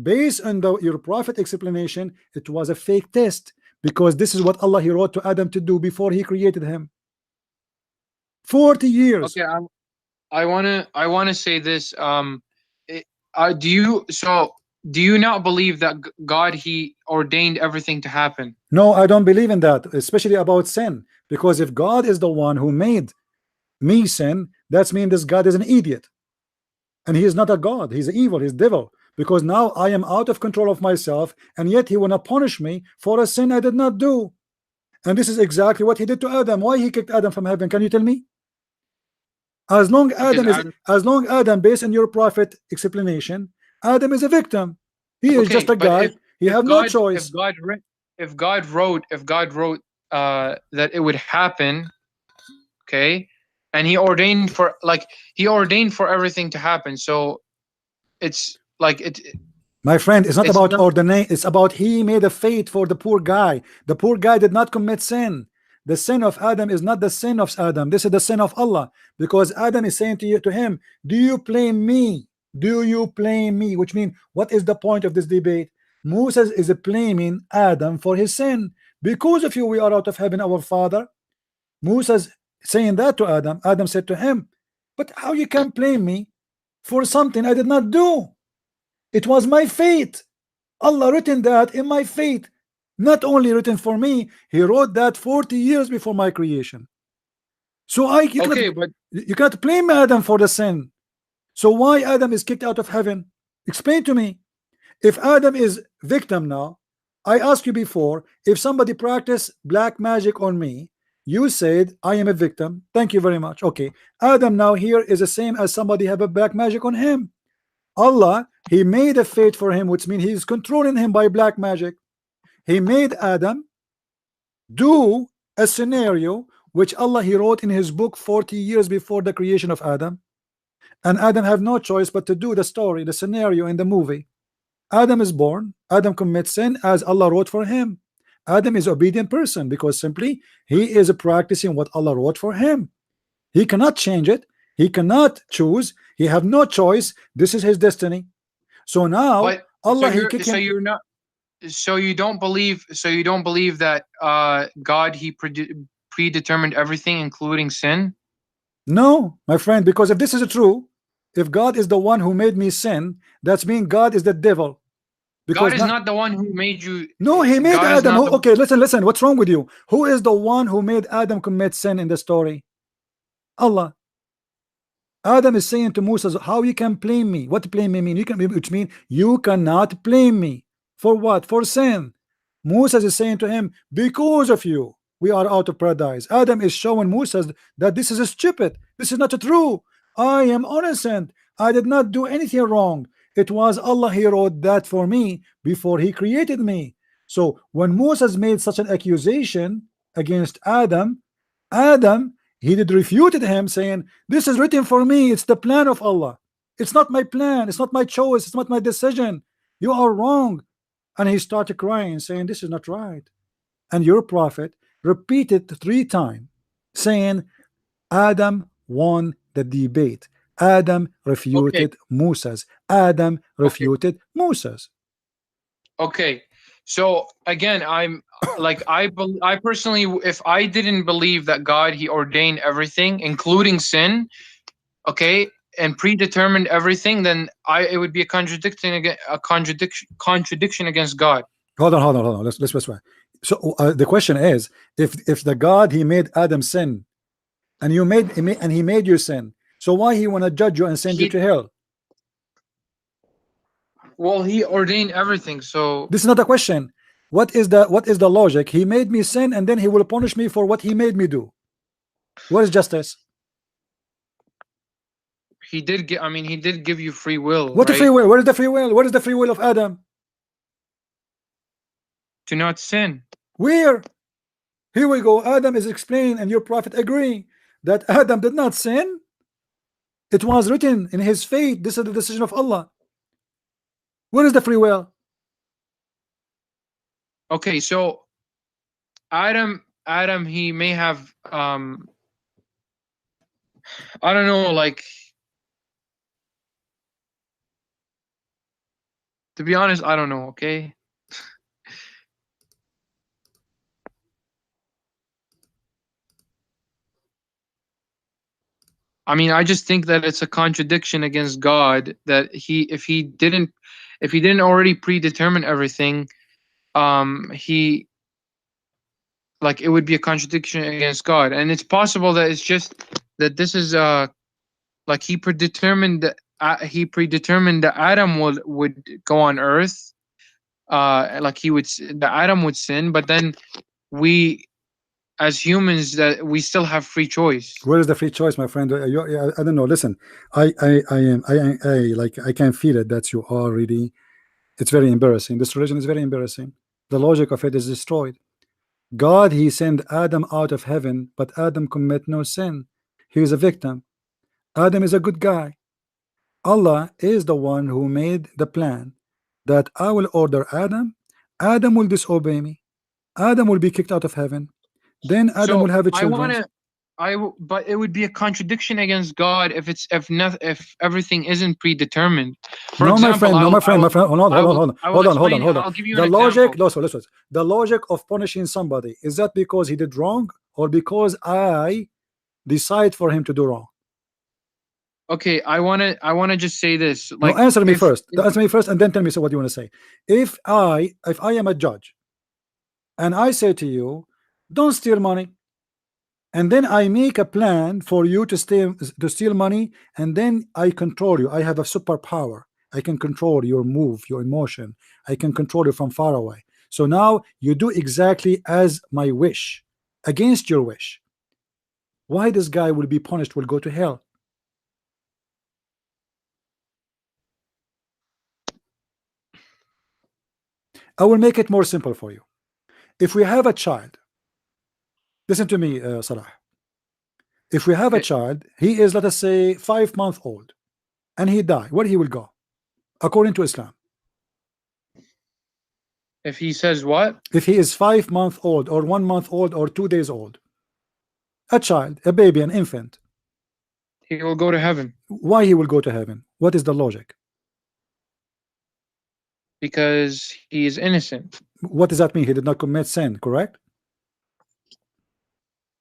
Based on your prophet explanation, it was a fake test, because this is what Allah, he wrote to Adam to do before he created him. 40 years. Okay, I wanna say this. Do you not believe that God, he ordained everything to happen? No, I don't believe in that, especially about sin, because if God is the one who made me sin, that's mean this God is an idiot, and he is not a God. He's evil, he's devil, because now I am out of control of myself, and yet he wanna punish me for a sin I did not do. And this is exactly what he did to Adam. Why he kicked Adam from heaven? Can you tell me? As long Adam, based on your prophet explanation, Adam is a victim. He is just a guy. He have no choice. If God wrote that it would happen, okay, and he ordained for everything to happen. So it's like My friend, it's not it's about not ordination. It's about he made a fate for the poor guy. The poor guy did not commit sin. The sin of Adam is not the sin of Adam. This is the sin of Allah. Because Adam is saying to you, to him, do you blame me? Do you blame me? Which means, what is the point of this debate? Moses is blaming Adam for his sin. Because of you, we are out of heaven, our father. Moses saying that to Adam. Adam said to him, but how you can blame me for something I did not do? It was my fate. Allah written that in my fate. Not only written for me, he wrote that 40 years before my creation. So okay, but you cannot blame Adam for the sin. So why Adam is kicked out of heaven? Explain to me. If Adam is victim now, I asked you before, if somebody practiced black magic on me, you said I am a victim. Thank you very much. Okay, Adam now here is the same as somebody have a black magic on him. Allah, he made a fate for him, which means he's controlling him by black magic. He made Adam do a scenario which Allah he wrote in his book 40 years before the creation of Adam, and Adam have no choice but to do the story, the scenario in the movie. Adam is born, Adam commits sin as Allah wrote for him. Adam is obedient person because simply he is practicing what Allah wrote for him. He cannot change it. He cannot choose. He have no choice. This is his destiny. So now but Allah so you're not so you don't believe that God he predetermined everything, including sin? No, my friend, because if this is true, if God is the one who made me sin, that's mean God is the devil. Because God is not the one who made you. No, he made God Adam. Okay, listen. What's wrong with you? Who is the one who made Adam commit sin in the story? Allah. Adam is saying to Moses, how you can blame me? What blame me mean? You can, which mean you cannot blame me for what? For sin. Moses is saying to him, because of you, we are out of paradise. Adam is showing Moses that this is stupid. This is not true. I am innocent. I did not do anything wrong. It was Allah, he wrote that for me before he created me. So when Moses made such an accusation against Adam, he did refuted him, saying, this is written for me. It's the plan of Allah. It's not my plan. It's not my choice. It's not my decision. You are wrong. And he started crying, saying, this is not right. And your prophet repeated 3 times, saying, Adam won the debate. Adam refuted Moses. Adam refuted Moses. Okay. So again, I'm like I personally, if I didn't believe that God he ordained everything, including sin, okay, and predetermined everything, then it would be a contradiction against God. Hold on. Let's try. So the question is, if the God he made Adam sin, and he made you sin, so why he want to judge you and send you to hell? Well, he ordained everything, so this is not a question. What is the logic? He made me sin, and then he will punish me for what he made me do. What is justice? He did give you free will. What right? the free will? Where is the free will? What is the free will of Adam? To not sin. Where? Here we go. Adam is explained, and your prophet agree that Adam did not sin. It was written in his fate. This is the decision of Allah. Where is the free will? Okay, so Adam, he may have I don't know, like, to be honest, I don't know, okay? I mean, I just think that it's a contradiction against God that if he didn't already predetermine everything, he, like, it would be a contradiction against God. And it's possible that it's just that this is like he predetermined that Adam would go on earth, like Adam would sin, but then we as humans, that we still have free choice. Where is the free choice, my friend? I don't know. Listen, I can feel it that you are really. It's very embarrassing. This religion is very embarrassing. The logic of it is destroyed. God, he sent Adam out of heaven, but Adam commit no sin. he is a victim. Adam is a good guy. Allah is the one who made the plan that I will order Adam. Adam will disobey me. Adam will be kicked out of heaven. Then Adam will So have a I children. want to, but it would be a contradiction against God if everything isn't predetermined. For No, my example, friend, no, my friend, my friend. Hold on, I hold on, will, hold on, I will hold on, hold on, explain. hold on. I'll give you The an logic, example. listen. The logic of punishing somebody, is that because he did wrong or because I decide for him to do wrong? Okay, I wanna just say this. No, Like, answer me if first. Answer me first, and then tell me what you want to say. If I am a judge, and I say to you, don't steal money, and then I make a plan for you to steal money, and then I control you. I have a superpower. I can control your move, your emotion. I can control you from far away. So now you do exactly as my wish, against your wish. Why this guy will be punished, will go to hell? I will make it more simple for you. If we have a child, listen to me, Salah. If we have a child, he is, let us say, 5 months old, and he die, where he will go, according to Islam? if he says what? If he is 5 months old, or 1 month old, or 2 days old, a child, a baby, an infant, He will go to heaven why he will go to heaven? What is the logic? because he is innocent. What does that mean? He did not commit sin, correct?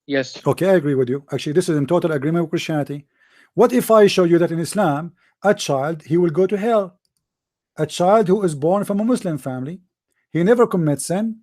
Yes. Okay, I agree with you. Actually, this is in total agreement with Christianity. What if I show you that in Islam, a child, he will go to hell? A child who is born from a Muslim family, he never commits sin,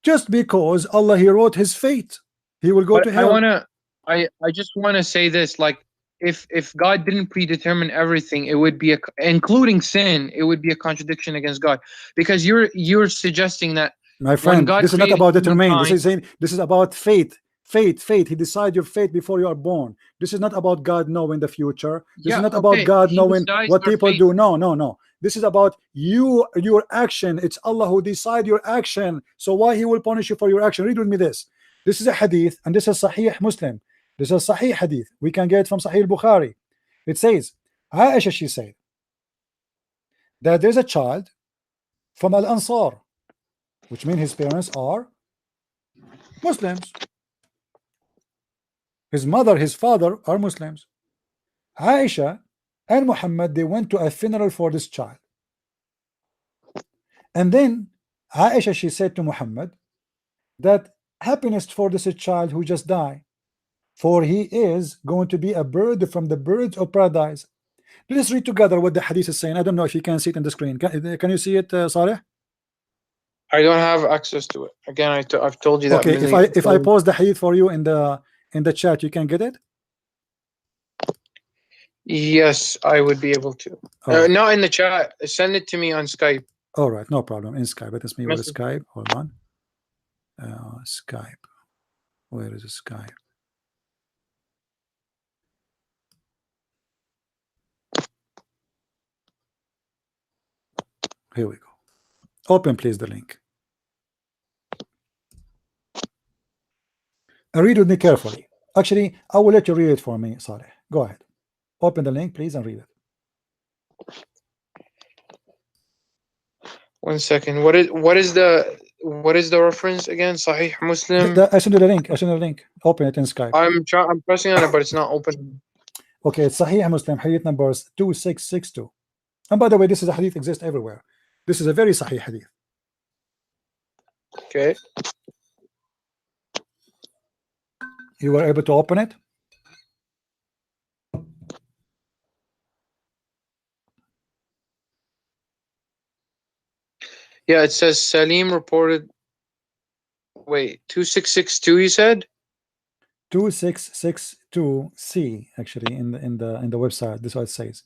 just because Allah, he wrote his fate, he will go But to hell. I just wanna say this, like, if God didn't predetermine everything, it would be including sin, it would be a contradiction against God. Because you're suggesting that My when friend, God this is not created about determining. This humankind, is saying, this is about fate. Fate. He decides your fate before you are born. This is not about God knowing the future. This is yeah, not about okay, God he knowing decides what our people fate. do. No. This is about you, your action. It's Allah who decides your action. So why he will punish you for your action? Read with me this. This is a hadith, and this is Sahih Muslim. This is Sahih hadith. We can get it from Sahih Bukhari. It says, Aisha, she said that there's a child from Al Ansar, which means his parents are Muslims. His mother, his father are Muslims. Aisha and Muhammad, they went to a funeral for this child. And then Aisha, she said to Muhammad that happiness for this child who just died, for he is going to be a bird from the birds of paradise. Let's read together what the hadith is saying. I don't know if you can see it on the screen. Can you see it, Saleh? I don't have access to it. Again, I've told you that. Okay, if I pause the hadith for you in the chat, you can get it. Yes, I would be able to. Right. Not in the chat. Send it to me on Skype. All right, no problem. In Skype, let us me with Message. Skype. Hold on. Skype. Where is Skype? Here we go. Open, please, the link. Read with me carefully. Actually, I will let you read it for me, Saleh. Go ahead. Open the link, please, and read it. 1 second. What is the reference again? Sahih Muslim. I send you the link. Open it in Skype. I'm pressing on it, but it's not open. Okay, it's Sahih Muslim, hadith numbers 2662. And by the way, this is a hadith exists everywhere. This is a very Sahih hadith. Okay. You were able to open it? Yeah, it says Salim reported. Wait, 2662. You said 2662C actually in the website. This is what it says.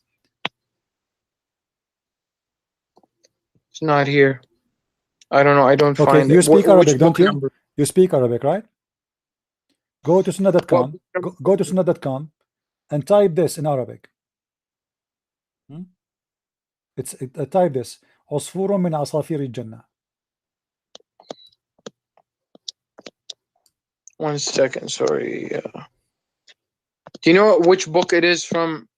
it's not here. I don't know. I don't Okay, find you it. speak Arabic, don't you? Number? You speak Arabic, right? Go to sunnah.com. Go to sunnah.com and type this in Arabic. Type this. عصفور من عصافير الجنة. 1 second. Sorry. Do you know which book it is from?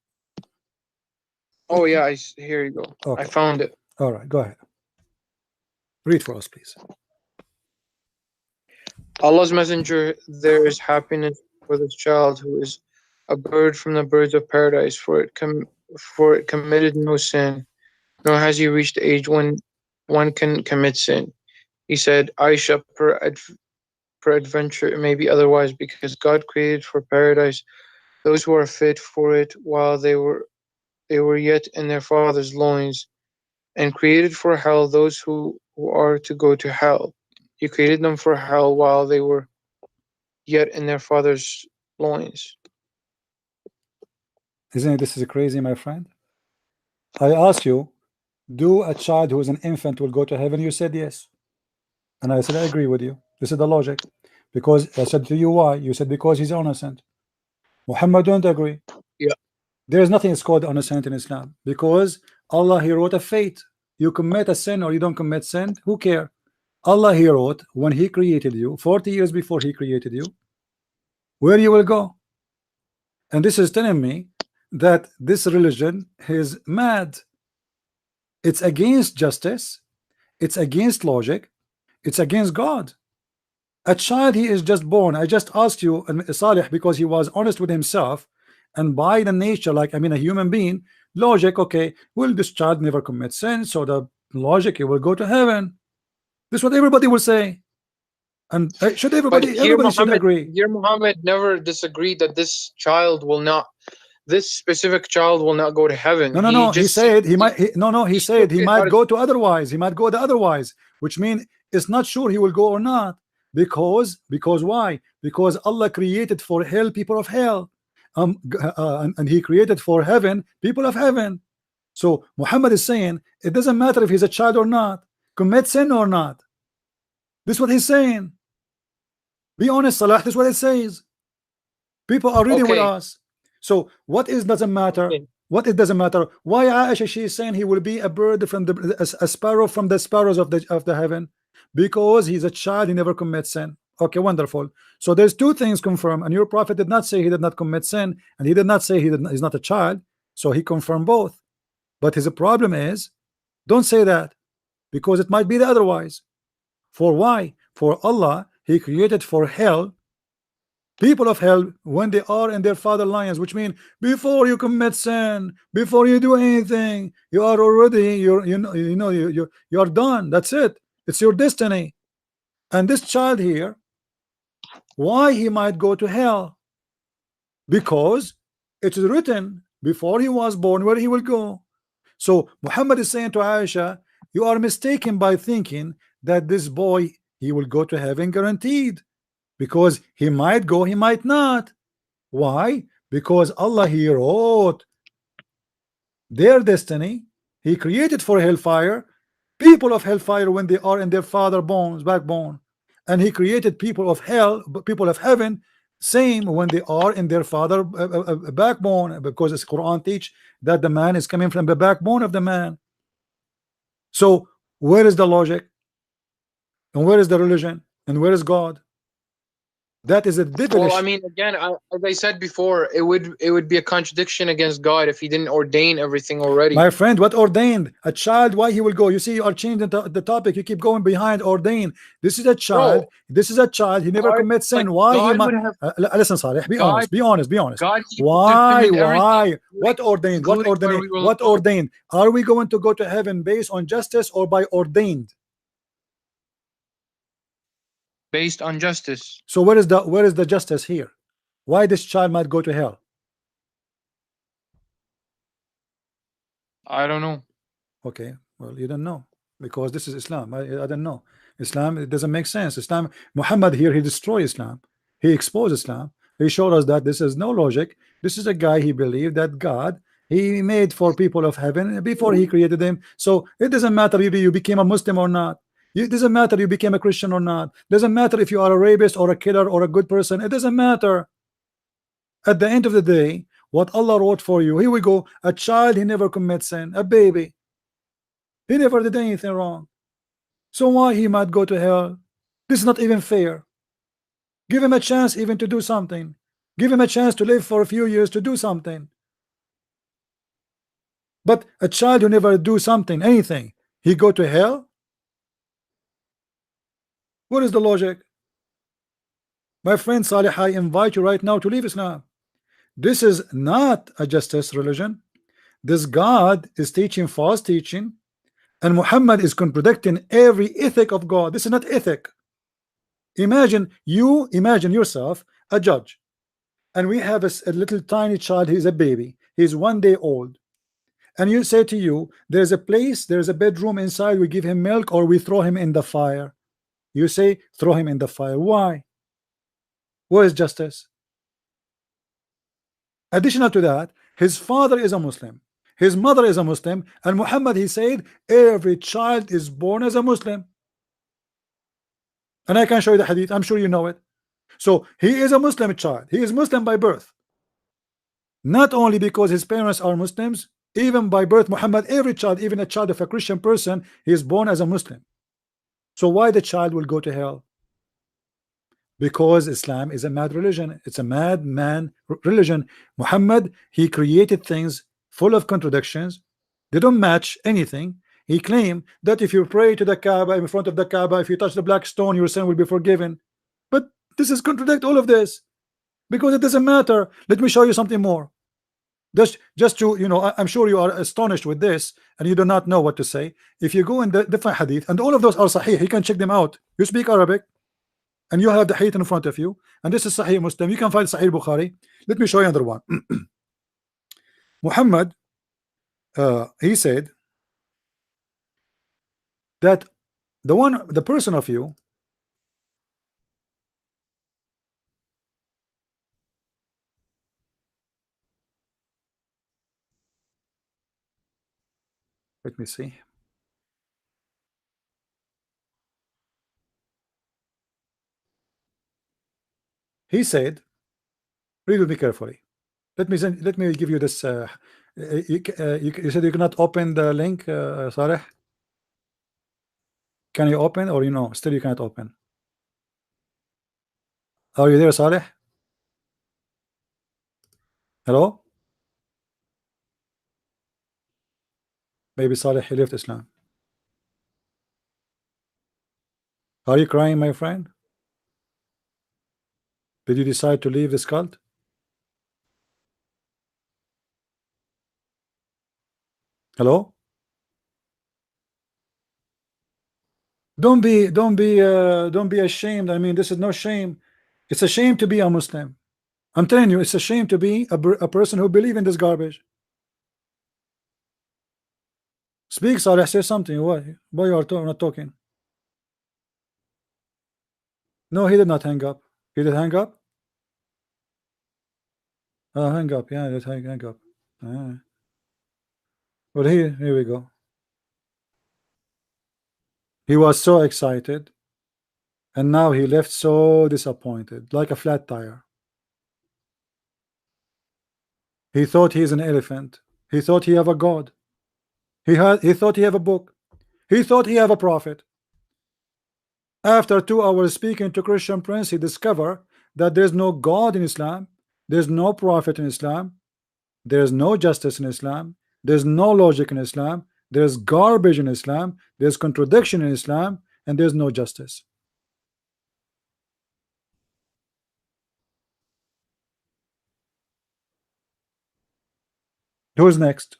Oh yeah, here you go. I Okay. found it. All right. Go ahead. Read for us, please. Allah's messenger, there is happiness for this child who is a bird from the birds of paradise, for it committed no sin, nor has he reached the age when one can commit sin. He said, Aisha, peradventure it may be otherwise, because God created for paradise those who are fit for it while they were yet in their father's loins, and created for hell those who are to go to hell. He created them for hell while they were yet in their father's loins. Isn't this is crazy, my friend? I asked you, do a child who is an infant will go to heaven? You said yes. And I said, I agree with you. This is the logic. Because I said to you, why? You said, because he's innocent. Muhammad don't agree. Yeah. There is nothing that's called innocent in Islam. Because Allah, he wrote a fate. You commit a sin or you don't commit sin, who care? Allah, he wrote, when he created you, 40 years before he created you, where you will go. And this is telling me that this religion is mad. It's against justice. It's against logic. It's against God. A child, he is just born. I just asked you, Salih, because he was honest with himself, and by the nature, like, I mean, a human being, logic, okay, will this child never commit sin? So the logic, he will go to heaven. This is what everybody will say. And should But everybody should agree. here Muhammad never disagreed that this specific child will not go to heaven. No. He said he might. He said took he it might as go to otherwise. He might go the otherwise, which means it's not sure he will go or not. Because why? Because Allah created for hell people of hell, and He created for heaven people of heaven. So Muhammad is saying it doesn't matter if he's a child or not, commit sin or not. This is what he's saying. Be honest, Salah. This is what it says. People are reading with okay. us. So what is doesn't matter? Okay. What it doesn't matter? Why Aisha, she is saying he will be a bird from a sparrow from the sparrows of the heaven, because he's a child, he never commits sin. Okay, wonderful. So there's two things confirmed, and your prophet did not say he did not commit sin, and he did not say he's not a child. So he confirmed both. But his problem is, don't say that, because it might be the otherwise. For why? For Allah, he created for hell people of hell when they are in their father lions, which mean before you commit sin, before you do anything, you are already you're done. That's it. It's your destiny. And this child here, why he might go to hell? Because it is written before he was born where he will go. So Muhammad is saying to Aisha, you are mistaken by thinking that this boy, he will go to heaven guaranteed, because he might go, he might not. Why? Because Allah, he wrote their destiny. He created for hellfire people of hellfire when they are in their father bones, backbone, and he created people of hell, people of heaven, same when they are in their father backbone, because the Quran teach that the man is coming from the backbone of the man. So where is the logic, and where is the religion, and where is God? That is a devilish. Well, I mean, again, as I said before, it would be a contradiction against God if He didn't ordain everything already. My friend, what ordained? A child, why he will go? You see, you are changing the topic. You keep going behind ordained. This is a child. Bro, This is a child. He never commits sin. like Why he God might? would have Listen, Saleh. Be God. honest. Be honest. Be honest. God He Why? determined everything, Why? What ordained? What including where ordained? we will What go. ordained? Are we going to go to heaven based on justice or by ordained? Based on justice. So where is the justice here? Why this child might go to hell? I don't know. Okay, well, you don't know, because this is Islam. I don't know. Islam, it doesn't make sense. Islam, Muhammad here, he destroyed Islam. He exposed Islam. He showed us that this is no logic. This is a guy, he believed that God, he made for people of heaven before he created them. So it doesn't matter if you became a Muslim or not. It doesn't matter if you became a Christian or not. It doesn't matter if you are a rapist or a killer or a good person. It doesn't matter. At the end of the day, what Allah wrote for you, here we go. A child, he never commits sin. A baby, he never did anything wrong. So why he might go to hell? This is not even fair. Give him a chance even to do something. Give him a chance to live for a few years to do something. But a child who never do something, anything, he go to hell? What is the logic? My friend Salih, I invite you right now to leave Islam. This is not a justice religion. This God is teaching false teaching, and Muhammad is contradicting every ethic of God. This is not ethic. Imagine yourself a judge, and we have a little tiny child. He's a baby. He's 1 day old, and you say to you, there's a place, there's a bedroom inside. We give him milk, or we throw him in the fire. You say throw him in the fire. Why? Where is justice? Additional to that, his father is a Muslim, his mother is a Muslim, and Muhammad, he said every child is born as a Muslim. And I can show you the hadith. I'm sure you know it. So he is a Muslim child. He is Muslim by birth. Not only because his parents are Muslims, even by birth, Muhammad, every child, even a child of a Christian person, he is born as a Muslim. So why the child will go to hell? Because Islam is a mad religion. It's a madman religion. Muhammad, he created things full of contradictions. They don't match anything. He claimed that if you pray to the Kaaba, in front of the Kaaba, if you touch the black stone, your sin will be forgiven. But this is contradict all of this, because it doesn't matter. Let me show you something more. Just to, you know, I'm sure you are astonished with this and you do not know what to say. If you go in the different hadith, and all of those are sahih, you can check them out. You speak Arabic and you have the hadith in front of you, and this is Sahih Muslim. You can find Sahih Bukhari. Let me show you another one. Muhammad, he said that the person of you, let me see. He said, read with me carefully. Let me give you this. You said you cannot open the link, Saleh. Can you open, or you know, still you cannot open? Are you there, Saleh? Hello? Maybe Saleh, he left Islam. Are you crying, my friend? Did you decide to leave this cult? Hello? Don't be ashamed. I mean, this is no shame. It's a shame to be a Muslim. I'm telling you, it's a shame to be a person who believe in this garbage. Speak, Saleh, say something. Why you are not talking? No, he did not hang up. He did hang up? Hang up. Yeah, let's hang up. Well, here we go. He was so excited, and now he left so disappointed, like a flat tire. He thought he is an elephant. He thought he have a God. He thought he have a book. He thought he have a prophet. After 2 hours speaking to Christian Prince, he discovered that there's no God in Islam, there's no prophet in Islam, there's no justice in Islam, there's no logic in Islam, there's garbage in Islam, there's contradiction in Islam, and there's no justice. Who's next?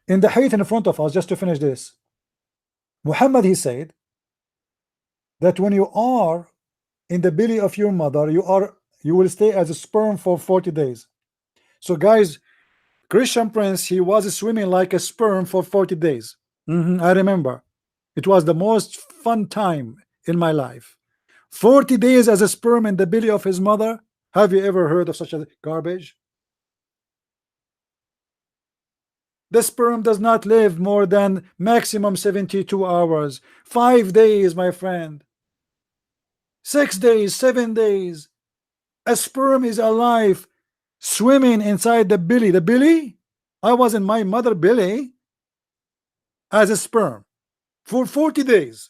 In the hadith in front of us, just to finish this, Muhammad, he said that when you are in the belly of your mother, you will stay as a sperm for 40 days. So guys, Christian Prince, he was swimming like a sperm for 40 days. I remember. It was the most fun time in my life. 40 days as a sperm in the belly of his mother. Have you ever heard of such a garbage? The sperm does not live more than maximum 72 hours. 5 days, my friend. 6 days, 7 days. A sperm is alive, swimming inside the belly. The belly? I was in my mother belly as a sperm for 40 days.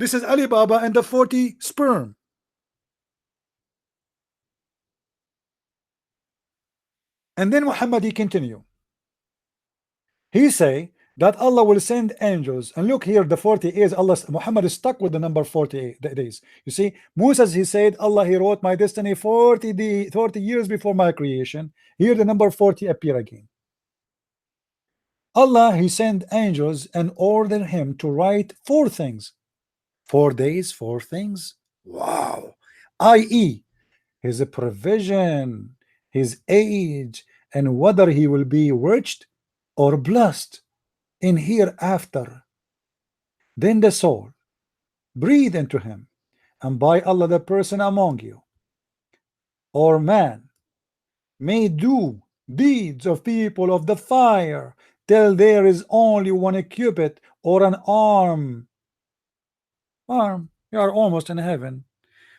This is Alibaba and the 40 sperm. And then Muhammad, he continue. He say that Allah will send angels. And look here, the 40 years, Muhammad is stuck with the number 40 days. You see, Moses, he said, Allah, he wrote my destiny 40 years before my creation. Here the number 40 appear again. Allah, he sent angels and ordered him to write 4 things. 4 days, 4 things. Wow. I.e., his provision, his age, and whether he will be rich or blessed in hereafter. Then the soul breathe into him, and by Allah, the person among you or man may do deeds of people of the fire till there is only 1 cubit or an arm. You are almost in heaven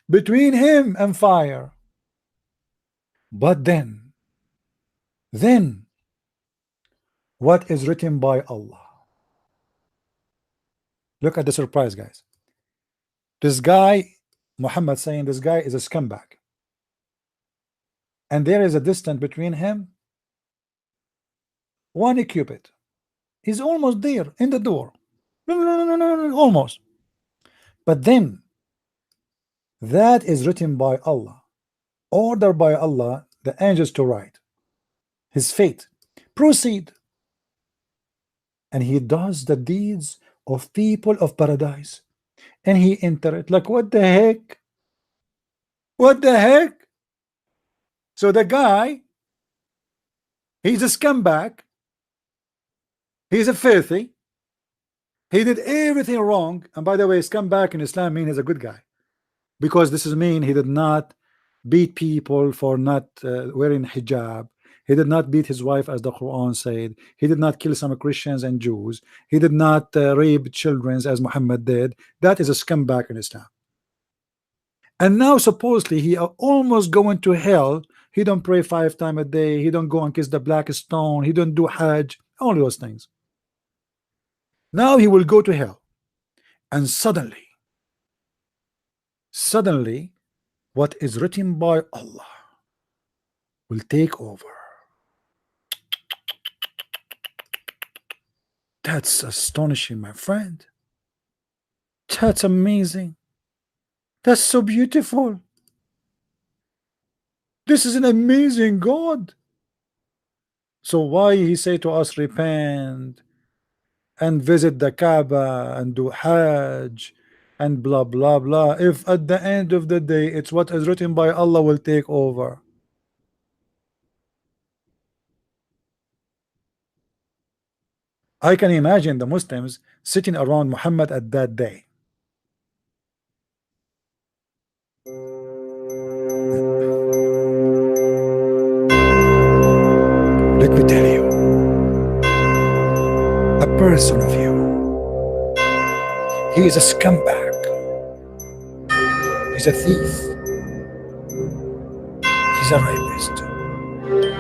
between him and fire. But then what is written by Allah? Look at the surprise, guys. This guy, Muhammad, saying this guy is a scumbag, and there is a distance between him 1 cubit. He's almost there in the door. No, almost. But then that is written by Allah, ordered by Allah, the angels to write his fate. Proceed. And he does the deeds of people of paradise, and he enter it. Like, what the heck? What the heck? So the guy, he's a scumbag, he's a filthy, he did everything wrong. And by the way, scumbag in Islam means he's a good guy, because this is mean he did not beat people for not wearing hijab. He did not beat his wife, as the Quran said. He did not kill some Christians and Jews. He did not rape children, as Muhammad did. That is a scumbag in Islam. And now supposedly he are almost going to hell. He don't pray 5 times a day. He don't go and kiss the black stone. He don't do Hajj. All those things. Now he will go to hell. And suddenly, what is written by Allah will take over. That's astonishing, my friend. That's amazing. That's so beautiful. This is an amazing God. So why he say to us, repent and visit the Kaaba and do Hajj and blah blah blah, if at the end of the day it's what is written by Allah will take over? I can imagine the Muslims sitting around Muhammad at that day. Let me tell you, a person of you, he is a scumbag, he's a thief, he's a rapist,